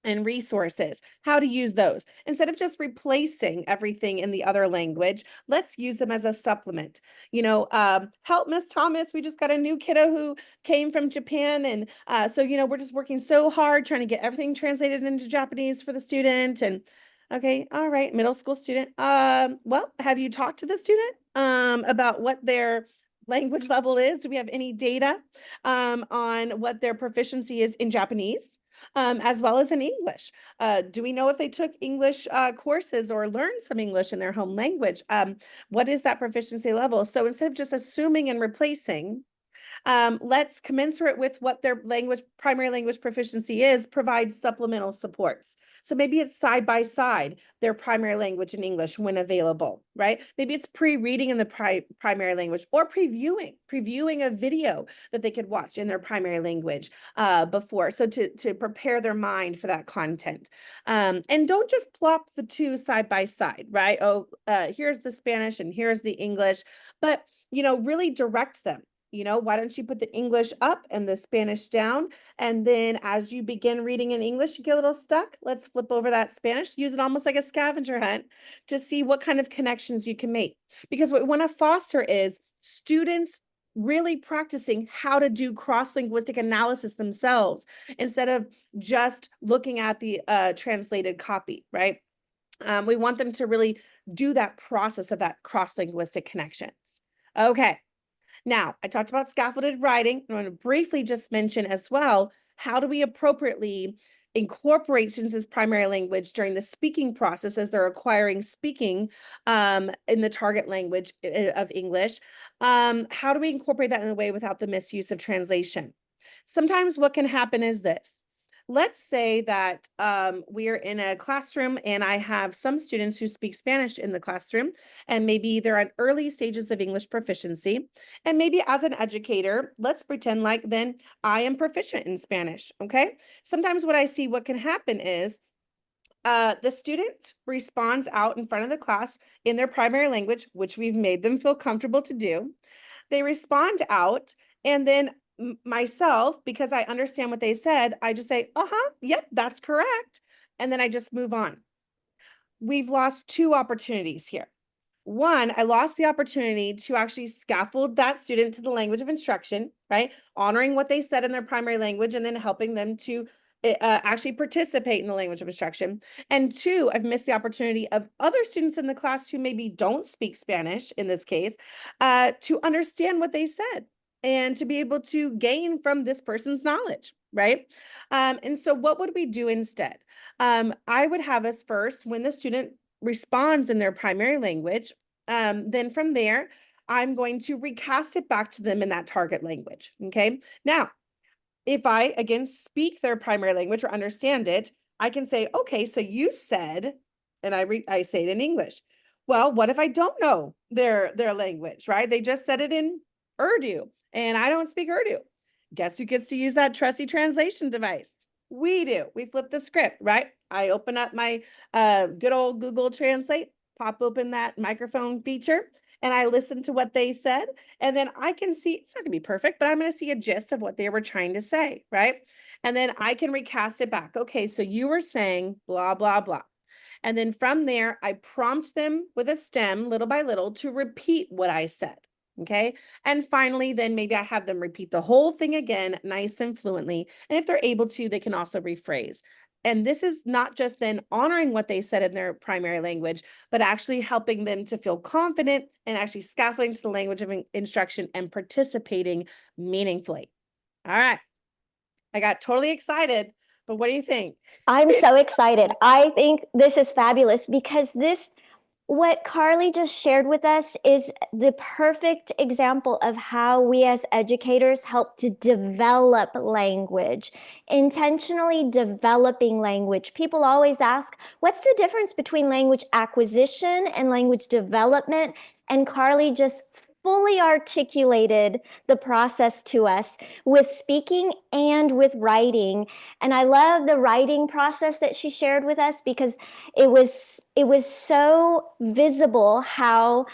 and resources, how to use those. Instead of just replacing everything in the other language, let's use them as a supplement. Help Miss Thomas, we just got a new kiddo who came from Japan. And so, we're just working so hard trying to get everything translated into Japanese for the student. And okay, all right, middle school student. Well, have you talked to the student about what their language level is? Do we have any data on what their proficiency is in Japanese? As well as in English. Do we know if they took English courses or learned some English in their home language? What is that proficiency level? So instead of just assuming and replacing, let's commensurate with what their primary language proficiency is, provide supplemental supports. So maybe it's side by side, their primary language in English when available, right? Maybe it's pre-reading in the primary language, or previewing a video that they could watch in their primary language before. So to prepare their mind for that content. And don't just plop the two side by side, right? Here's the Spanish and here's the English, but, really direct them. Why don't you put the English up and the Spanish down? And then as you begin reading in English, you get a little stuck. Let's flip over that Spanish, use it almost like a scavenger hunt to see what kind of connections you can make. Because what we want to foster is students really practicing how to do cross-linguistic analysis themselves, instead of just looking at the translated copy, right? We want them to really do that process of that cross-linguistic connections. Okay. Now, I talked about scaffolded writing. I want to briefly just mention as well, how do we appropriately incorporate students' primary language during the speaking process as they're acquiring speaking in the target language of English? How do we incorporate that in a way without the misuse of translation? Sometimes what can happen is this. Let's say that we are in a classroom and I have some students who speak Spanish in the classroom, and maybe they're at early stages of English proficiency. And maybe as an educator, let's pretend like then I am proficient in Spanish, okay? Sometimes what can happen is the student responds out in front of the class in their primary language, which we've made them feel comfortable to do. They respond out, and then myself, because I understand what they said, I just say, yep, that's correct. And then I just move on. We've lost two opportunities here. One, I lost the opportunity to actually scaffold that student to the language of instruction, right? Honoring what they said in their primary language and then helping them to actually participate in the language of instruction. And two, I've missed the opportunity of other students in the class who maybe don't speak Spanish in this case, to understand what they said and to be able to gain from this person's knowledge, right? And so what would we do instead? I would have us first, when the student responds in their primary language, then from there, I'm going to recast it back to them in that target language, okay? Now, if I, again, speak their primary language or understand it, I can say, okay, so you said, and I say it in English. Well, what if I don't know their language, right? They just said it in Urdu, and I don't speak Urdu. Guess who gets to use that trusty translation device? We do. We flip the script, right? I open up my good old Google Translate, pop open that microphone feature, and I listen to what they said. And then I can see, it's not gonna be perfect, but I'm gonna see a gist of what they were trying to say, right? And then I can recast it back. Okay, so you were saying blah, blah, blah. And then from there, I prompt them with a stem little by little to repeat what I said. Okay. And finally, then maybe I have them repeat the whole thing again, nice and fluently. And if they're able to, they can also rephrase. And this is not just then honoring what they said in their primary language, but actually helping them to feel confident and actually scaffolding to the language of instruction and participating meaningfully. All right. I got totally excited, but what do you think? I'm so excited. I think this is fabulous because what Carly just shared with us is the perfect example of how we as educators help to develop language, intentionally developing language. People always ask, what's the difference between language acquisition and language development? And Carly just fully articulated the process to us with speaking and with writing. And I love the writing process that she shared with us because it was so visible how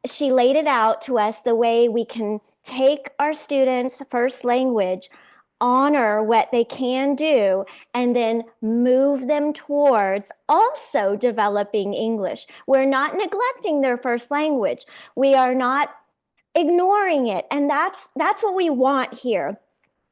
she laid it out to us, the way we can take our students' first language, honor what they can do, and then move them towards also developing English. We're not neglecting their first language. We are not ignoring it. And that's what we want here.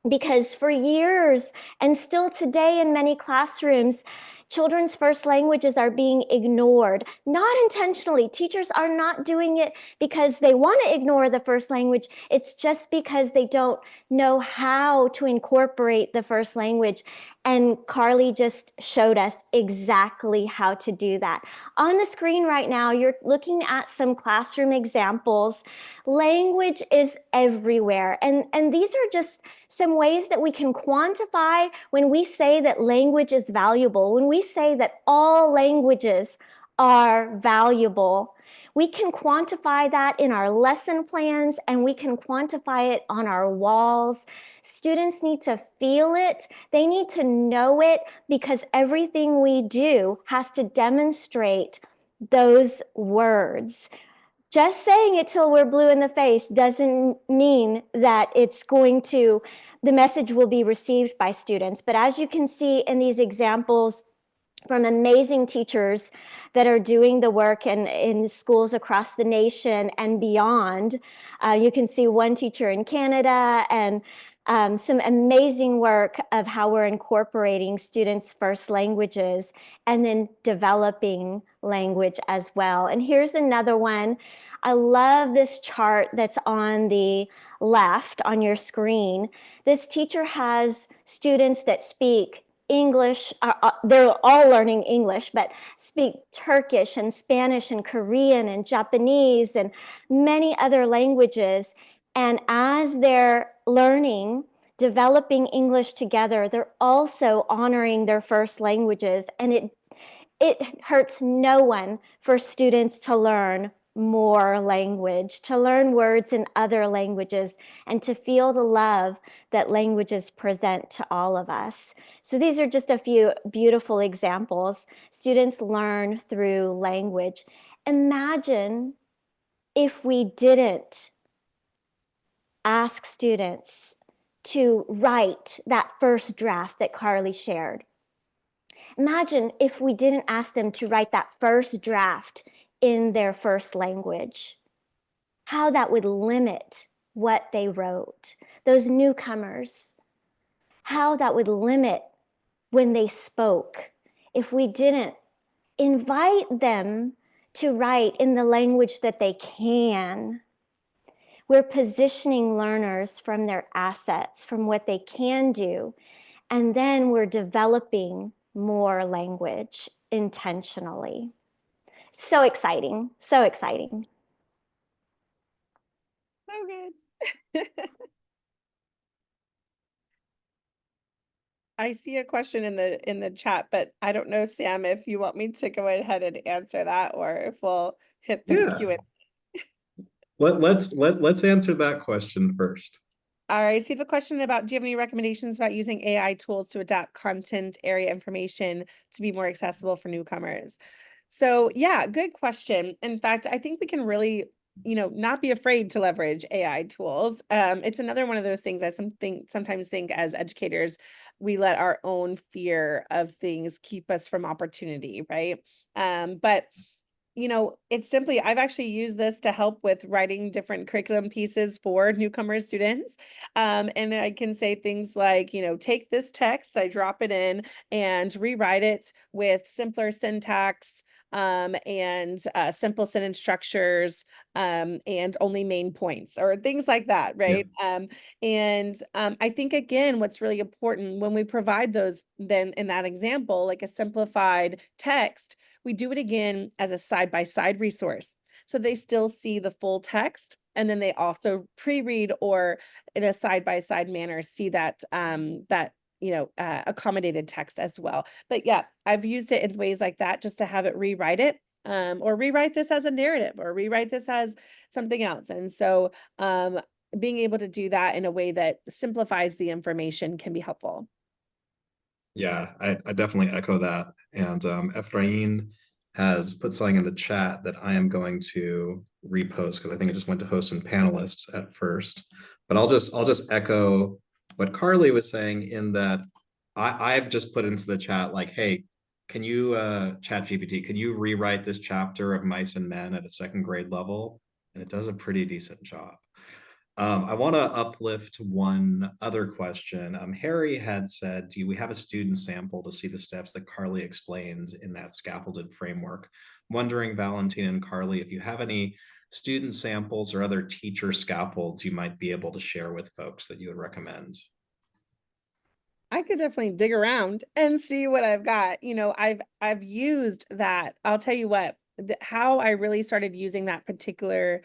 Because for years and still today in many classrooms, children's first languages are being ignored, not intentionally. Teachers are not doing it because they want to ignore the first language. It's just because they don't know how to incorporate the first language. And Carly just showed us exactly how to do that. On the screen right now, you're looking at some classroom examples. Language is everywhere. And these are just some ways that we can quantify when we say that language is valuable, when we say that all languages are valuable. We can quantify that in our lesson plans, and we can quantify it on our walls. Students need to feel it. They need to know it, because everything we do has to demonstrate those words. Just saying it till we're blue in the face doesn't mean that the message will be received by students. But as you can see in these examples from amazing teachers that are doing the work in schools across the nation and beyond, you can see one teacher in Canada and some amazing work of how we're incorporating students' first languages and then developing language as well. And here's another one. I love this chart that's on the left on your screen. This teacher has students that speak English, they're all learning English, but speak Turkish and Spanish and Korean and Japanese and many other languages. And as they're learning, developing English together, they're also honoring their first languages. And it hurts no one for students to learn more language, to learn words in other languages, and to feel the love that languages present to all of us. So these are just a few beautiful examples. Students learn through language. Imagine if we didn't ask students to write that first draft that Carly shared. Imagine if we didn't ask them to write that first draft in their first language, how that would limit what they wrote. Those newcomers, how that would limit when they spoke if we didn't invite them to write in the language that they can. We're positioning learners from their assets, from what they can do, and then we're developing more language intentionally. So exciting, so exciting. So good. I see a question in the chat, but I don't know, Sam, if you want me to go ahead and answer that, or if we'll hit the Yeah. Q&A. Let's answer that question first. All right, I see the question about, do you have any recommendations about using AI tools to adapt content area information to be more accessible for newcomers? So yeah, good question. In fact, I think we can really, not be afraid to leverage AI tools. It's another one of those things I sometimes think as educators, we let our own fear of things keep us from opportunity, right? But you know, it's simply, I've actually used this to help with writing different curriculum pieces for newcomer students. And I can say things like, you know, take this text, I drop it in and rewrite it with simpler syntax, and simple sentence structures, and only main points or things like that, Yeah. right? I think, again, what's really important when we provide those, then in that example, like a simplified text, we do it again as a side-by-side resource. So they still see the full text, and then they also pre-read or in a side-by-side manner see that accommodated text as well. But yeah, I've used it in ways like that just to have it rewrite it, or rewrite this as a narrative, or rewrite this as something else. And so being able to do that in a way that simplifies the information can be helpful. Yeah, I definitely echo that. And Efrain has put something in the chat that I am going to repost because I think it just went to hosts and panelists at first. But I'll just echo what Carly was saying in that I've just put into the chat like, hey, can you chat GPT, can you rewrite this chapter of Mice and Men at a second grade level? And it does a pretty decent job. I want to uplift one other question. Harry had said, do we have a student sample to see the steps that Carly explains in that scaffolded framework? I'm wondering, Valentina and Carly, if you have any student samples or other teacher scaffolds you might be able to share with folks that you would recommend. I could definitely dig around and see what I've got. You know, I've used that. I'll tell you what, how I really started using that particular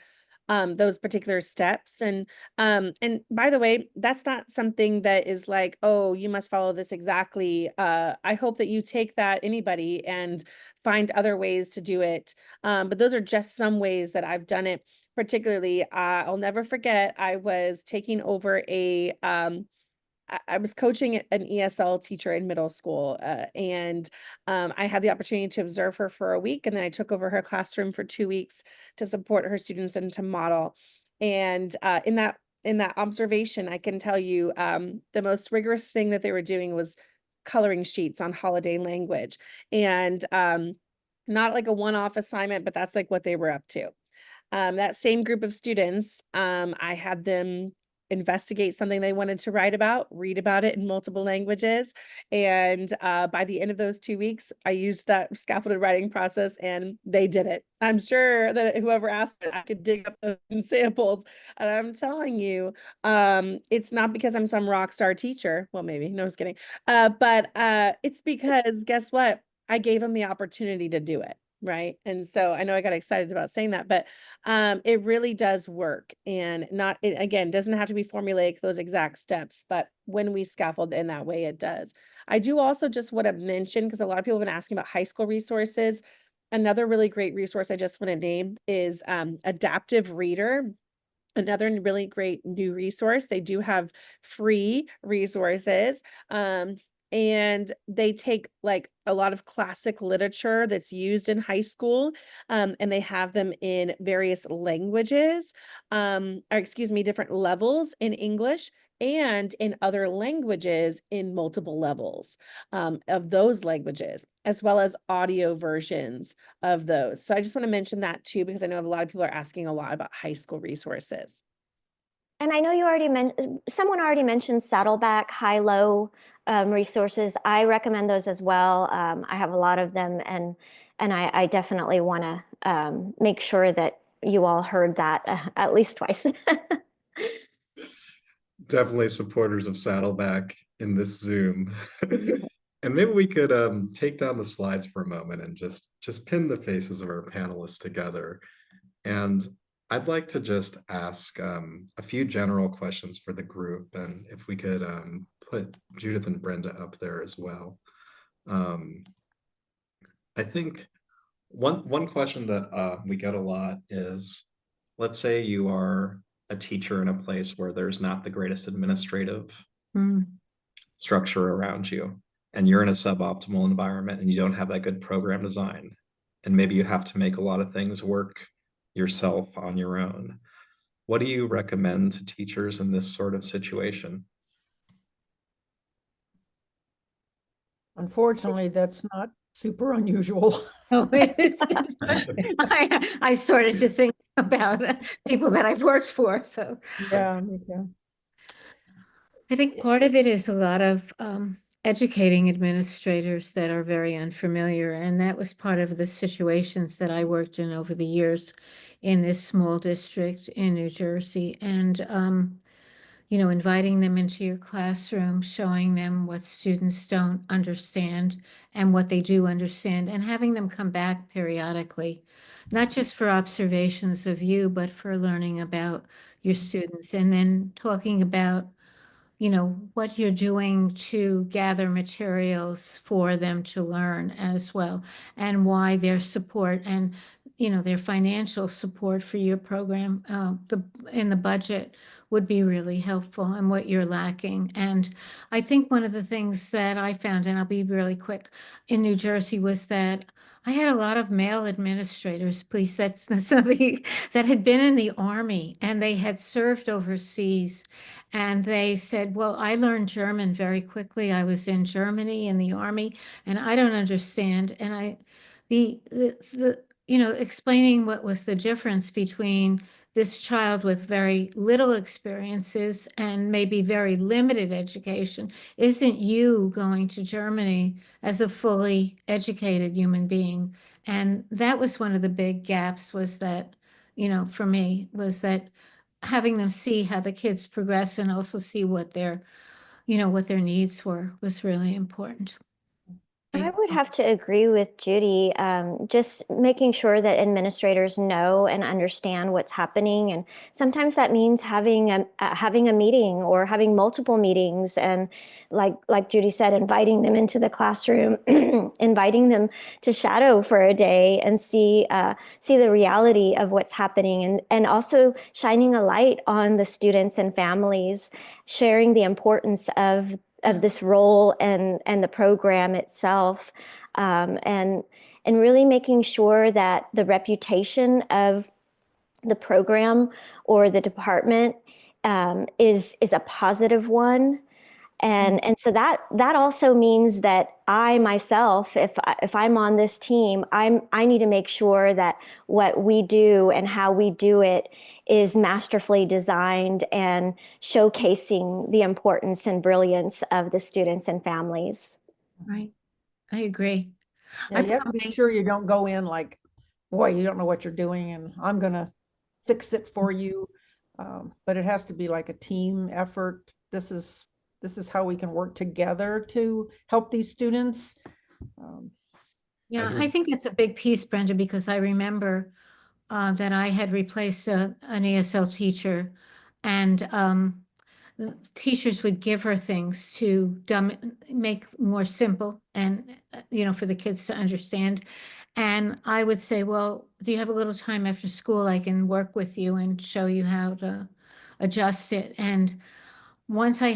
those particular steps. And by the way, that's not something that is like, oh, you must follow this exactly. I hope that you take that, anybody, and find other ways to do it. But those are just some ways that I've done it. Particularly, I'll never forget, I was taking over I was coaching an ESL teacher in middle school, and I had the opportunity to observe her for a week, and then I took over her classroom for 2 weeks to support her students and to model. And in that observation, I can tell you, the most rigorous thing that they were doing was coloring sheets on holiday language, and not like a one-off assignment, but that's like what they were up to. That same group of students, I had them investigate something they wanted to write about, read about it in multiple languages. And by the end of those 2 weeks, I used that scaffolded writing process and they did it. I'm sure that whoever asked it, I could dig up the samples. And I'm telling you, it's not because I'm some rock star teacher. Well, maybe, no, I was kidding. But it's because guess what? I gave them the opportunity to do it. Right. And so I know I got excited about saying that, but it really does work, and it, again, doesn't have to be formulaic, those exact steps, but when we scaffold in that way, it does. I do also just want to mention, because a lot of people have been asking about high school resources. Another really great resource I just want to name is Adaptive Reader. Another really great new resource. They do have free resources. And they take like a lot of classic literature that's used in high school, and they have them in various languages, or excuse me, different levels in English and in other languages in multiple levels of those languages, as well as audio versions of those. So I just want to mention that too, because I know a lot of people are asking a lot about high school resources. And I know you already someone already mentioned Saddleback high-low resources. I recommend those as well. I have a lot of them, and I definitely want to make sure that you all heard that at least twice. Definitely supporters of Saddleback in this Zoom. And maybe we could take down the slides for a moment and just pin the faces of our panelists together. And I'd like to just ask a few general questions for the group, and if we could put Judith and Brenda up there as well. I think one question that we get a lot is, let's say you are a teacher in a place where there's not the greatest administrative structure around you, and you're in a suboptimal environment and you don't have that good program design, and maybe you have to make a lot of things work yourself on your own. What do you recommend to teachers in this sort of situation? Unfortunately, that's not super unusual. Oh, it is. I started to think about people that I've worked for, so. Yeah, me too. I think part of it is a lot of educating administrators that are very unfamiliar, and that was part of the situations that I worked in over the years in this small district in New Jersey. And inviting them into your classroom, showing them what students don't understand and what they do understand, and having them come back periodically, not just for observations of you, but for learning about your students, and then talking about what you're doing to gather materials for them to learn as well, and why their support and, their financial support for your program, in the budget would be really helpful, and what you're lacking. And I think one of the things that I found, and I'll be really quick, in New Jersey was that I had a lot of male administrators, please, that's something that had been in the Army and they had served overseas. And they said, well, I learned German very quickly. I was in Germany in the Army, and I don't understand. And explaining what was the difference between this child with very little experiences and maybe very limited education isn't you going to Germany as a fully educated human being. And that was one of the big gaps, was that, for me, was that having them see how the kids progress and also see what their needs were was really important. I would have to agree with Judy. Just making sure that administrators know and understand what's happening, and sometimes that means having a meeting or having multiple meetings, and like Judy said, inviting them into the classroom, inviting them to shadow for a day and see the reality of what's happening, and also shining a light on the students and families, sharing the importance of this role and the program itself, and really making sure that the reputation of the program or the department is a positive one. And so that also means that I myself, if I'm on this team, I need to make sure that what we do and how we do it is masterfully designed and showcasing the importance and brilliance of the students and families. Right. I agree. Yeah, you have to be sure you don't go in like, boy, you don't know what you're doing and I'm gonna fix it for you. But it has to be like a team effort. This is how we can work together to help these students. Yeah, I think that's a big piece, Brenda, because I remember that I had replaced an ESL teacher, and the teachers would give her things to make more simple and, for the kids to understand. And I would say, well, do you have a little time after school? I can work with you and show you how to adjust it. And once I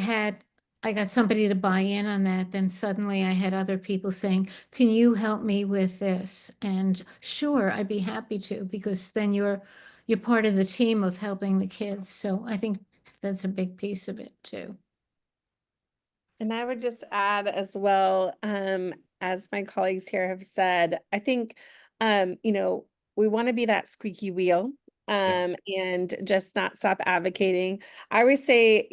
got somebody to buy in on that, then suddenly I had other people saying, can you help me with this? And sure, I'd be happy to, because then you're part of the team of helping the kids. So I think that's a big piece of it too. And I would just add as well, as my colleagues here have said, I think, we want to be that squeaky wheel, and just not stop advocating. I always say,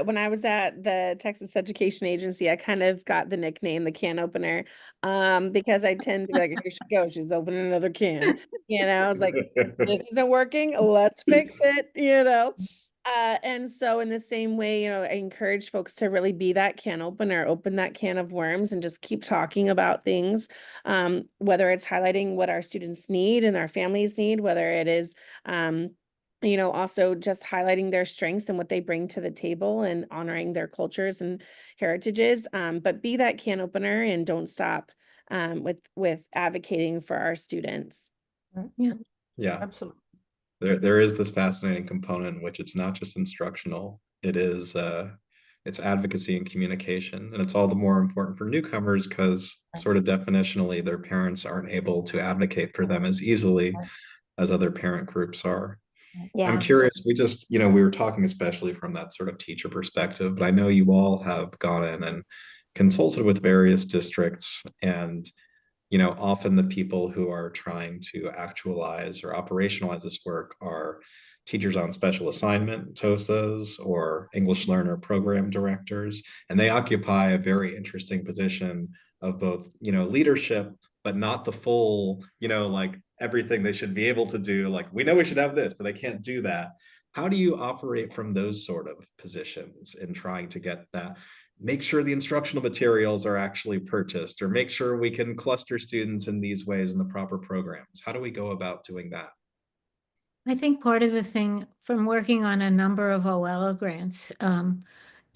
when I was at the Texas Education Agency, I kind of got the nickname, the can opener, because I tend to be like, here she goes, she's opening another can. I was like, this isn't working, let's fix it. And so in the same way, I encourage folks to really be that can opener, open that can of worms and just keep talking about things, whether it's highlighting what our students need and our families need, whether it is, also just highlighting their strengths and what they bring to the table and honoring their cultures and heritages. But be that can opener and don't stop with advocating for our students. Yeah. Absolutely. There is this fascinating component in which it's not just instructional, it's advocacy and communication. And it's all the more important for newcomers because sort of definitionally their parents aren't able to advocate for them as easily as other parent groups are. Yeah. I'm curious, we were talking especially from that sort of teacher perspective, but I know you all have gone in and consulted with various districts and often the people who are trying to actualize or operationalize this work are teachers on special assignment, TOSAs, or English learner program directors. And they occupy a very interesting position of both, leadership, but not the full, like everything they should be able to do. Like, we know we should have this, but they can't do that. How do you operate from those sort of positions in trying to get that? Make sure the instructional materials are actually purchased, or make sure we can cluster students in these ways in the proper programs. How do we go about doing that? I think part of the thing from working on a number of OL grants not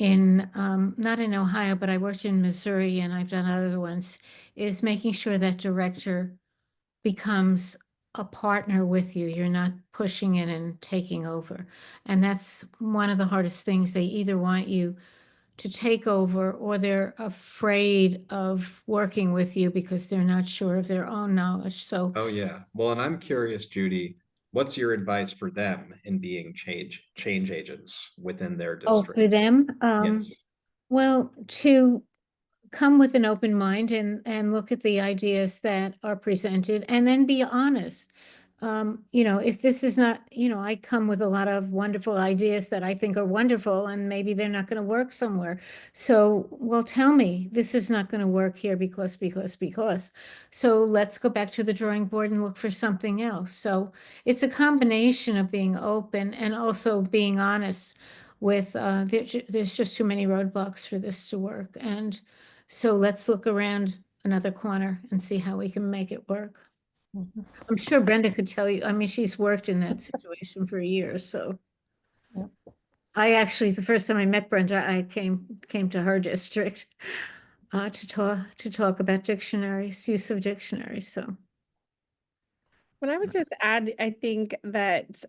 in Ohio, but I worked in Missouri and I've done other ones, is making sure that director becomes a partner with you. You're not pushing in and taking over. And that's one of the hardest things. They either want you to take over or they're afraid of working with you because they're not sure of their own knowledge. So Oh yeah. Well, and I'm curious, Judy, what's your advice for them in being change agents within their district? for them, Yes. well, to come with an open mind and look at the ideas that are presented and then be honest. If this is not, I come with a lot of wonderful ideas that I think are wonderful and maybe they're not going to work somewhere. So, well, tell me this is not going to work here because. So let's go back to the drawing board and look for something else. So it's a combination of being open and also being honest with, there's just too many roadblocks for this to work. And so let's look around another corner and see how we can make it work. Mhm. I'm sure Brenda could tell you, I mean, she's worked in that situation for years, so. Yep. I actually, the first time I met Brenda, I came to her district to talk about dictionaries, use of dictionaries, so. When I would just add, I think that,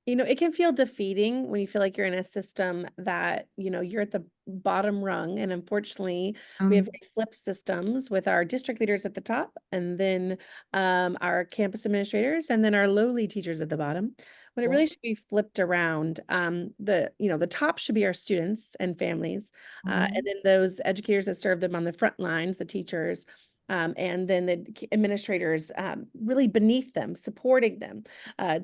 it can feel defeating when you feel like you're in a system that, you're at the bottom rung. And unfortunately, we have very flipped systems with our district leaders at the top, and then our campus administrators, and then our lowly teachers at the bottom. When it really should be flipped around. The top should be our students and families, and then those educators that serve them on the front lines, the teachers. And then the administrators really beneath them, supporting them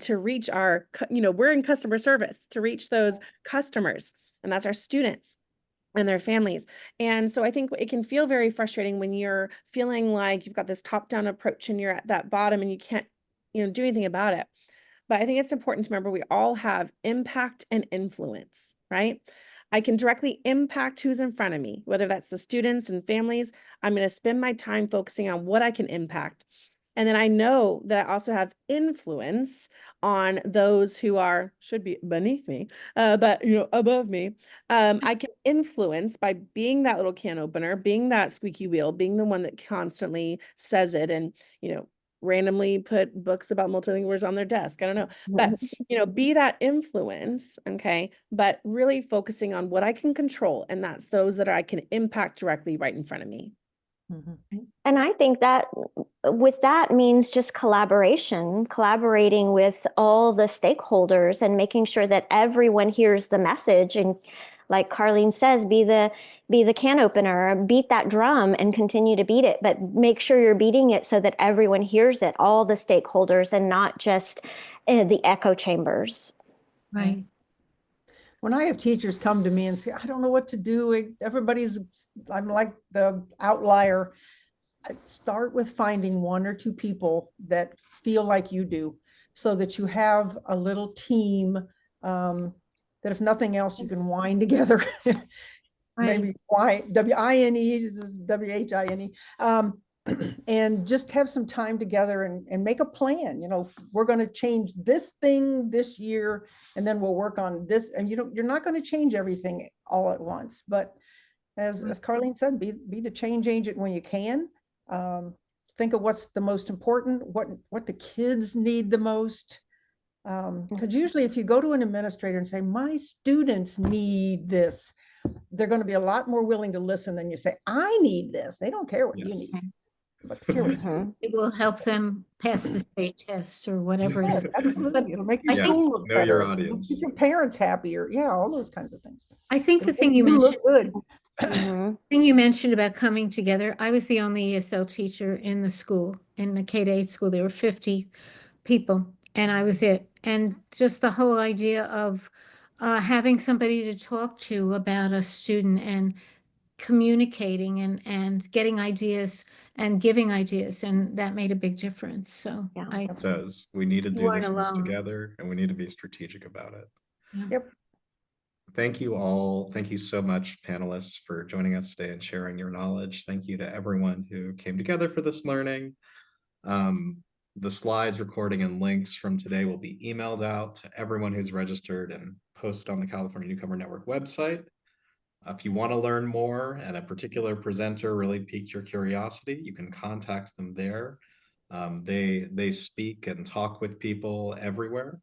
to reach we're in customer service to reach those customers, and that's our students and their families. And so I think it can feel very frustrating when you're feeling like you've got this top-down approach and you're at that bottom and you can't, do anything about it. But I think it's important to remember we all have impact and influence, right? I can directly impact who's in front of me, whether that's the students and families. I'm going to spend my time focusing on what I can impact. And then I know that I also have influence on those who should be beneath me, but above me. I can influence by being that little can opener, being that squeaky wheel, being the one that constantly says it, and randomly put books about multilinguals on their desk. I don't know, but be that influence, okay? But really focusing on what I can control, and that's those that I can impact directly right in front of me. And I think that with that means just collaborating with all the stakeholders and making sure that everyone hears the message. And like Carlene says, be the can opener, beat that drum and continue to beat it, but make sure you're beating it so that everyone hears it, all the stakeholders, and not just the echo chambers. Right. When I have teachers come to me and say, I don't know what to do, I'm like the outlier. I start with finding one or two people that feel like you do, so that you have a little team that if nothing else, you can whine together. Maybe W-I-N-E, W-H-I-N-E. And just have some time together and make a plan. We're going to change this thing this year, and then we'll work on this. And you're not going to change everything all at once, but as Carlene said, be the change agent when you can. Think of what's the most important, what the kids need the most. Because usually if you go to an administrator and say, my students need this, they're going to be a lot more willing to listen than you say, I need this. They don't care what you need. But curious. Mhm. It will help them pass the state tests or whatever it Yes, is. absolutely. It'll make your I Yeah, think- school look know your better. It'll audience. Make your parents happier. Yeah, all those kinds of things. I think the It'll thing make you mentioned, look good. Mhm. thing you mentioned about coming together, I was the only ESL teacher in the school, in the K-8 school. There were 50 people, and I was it. And just the whole idea of having somebody to talk to about a student and communicating and getting ideas and giving ideas, and that made a big difference. So Yeah. It does. We need to You do weren't this work alone. together, and we need to be strategic about it. Yep. Thank you all. Thank you so much, panelists, for joining us today and sharing your knowledge. Thank you to everyone who came together for this learning. The slides, recording, and links from today will be emailed out to everyone who's registered and posted on the California Newcomer Network website. If you want to learn more and a particular presenter really piqued your curiosity, you can contact them there. They speak and talk with people everywhere.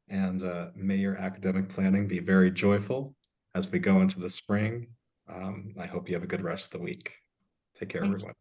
And may your academic planning be very joyful as we go into the spring. I hope you have a good rest of the week. Take care, Thank you. everyone.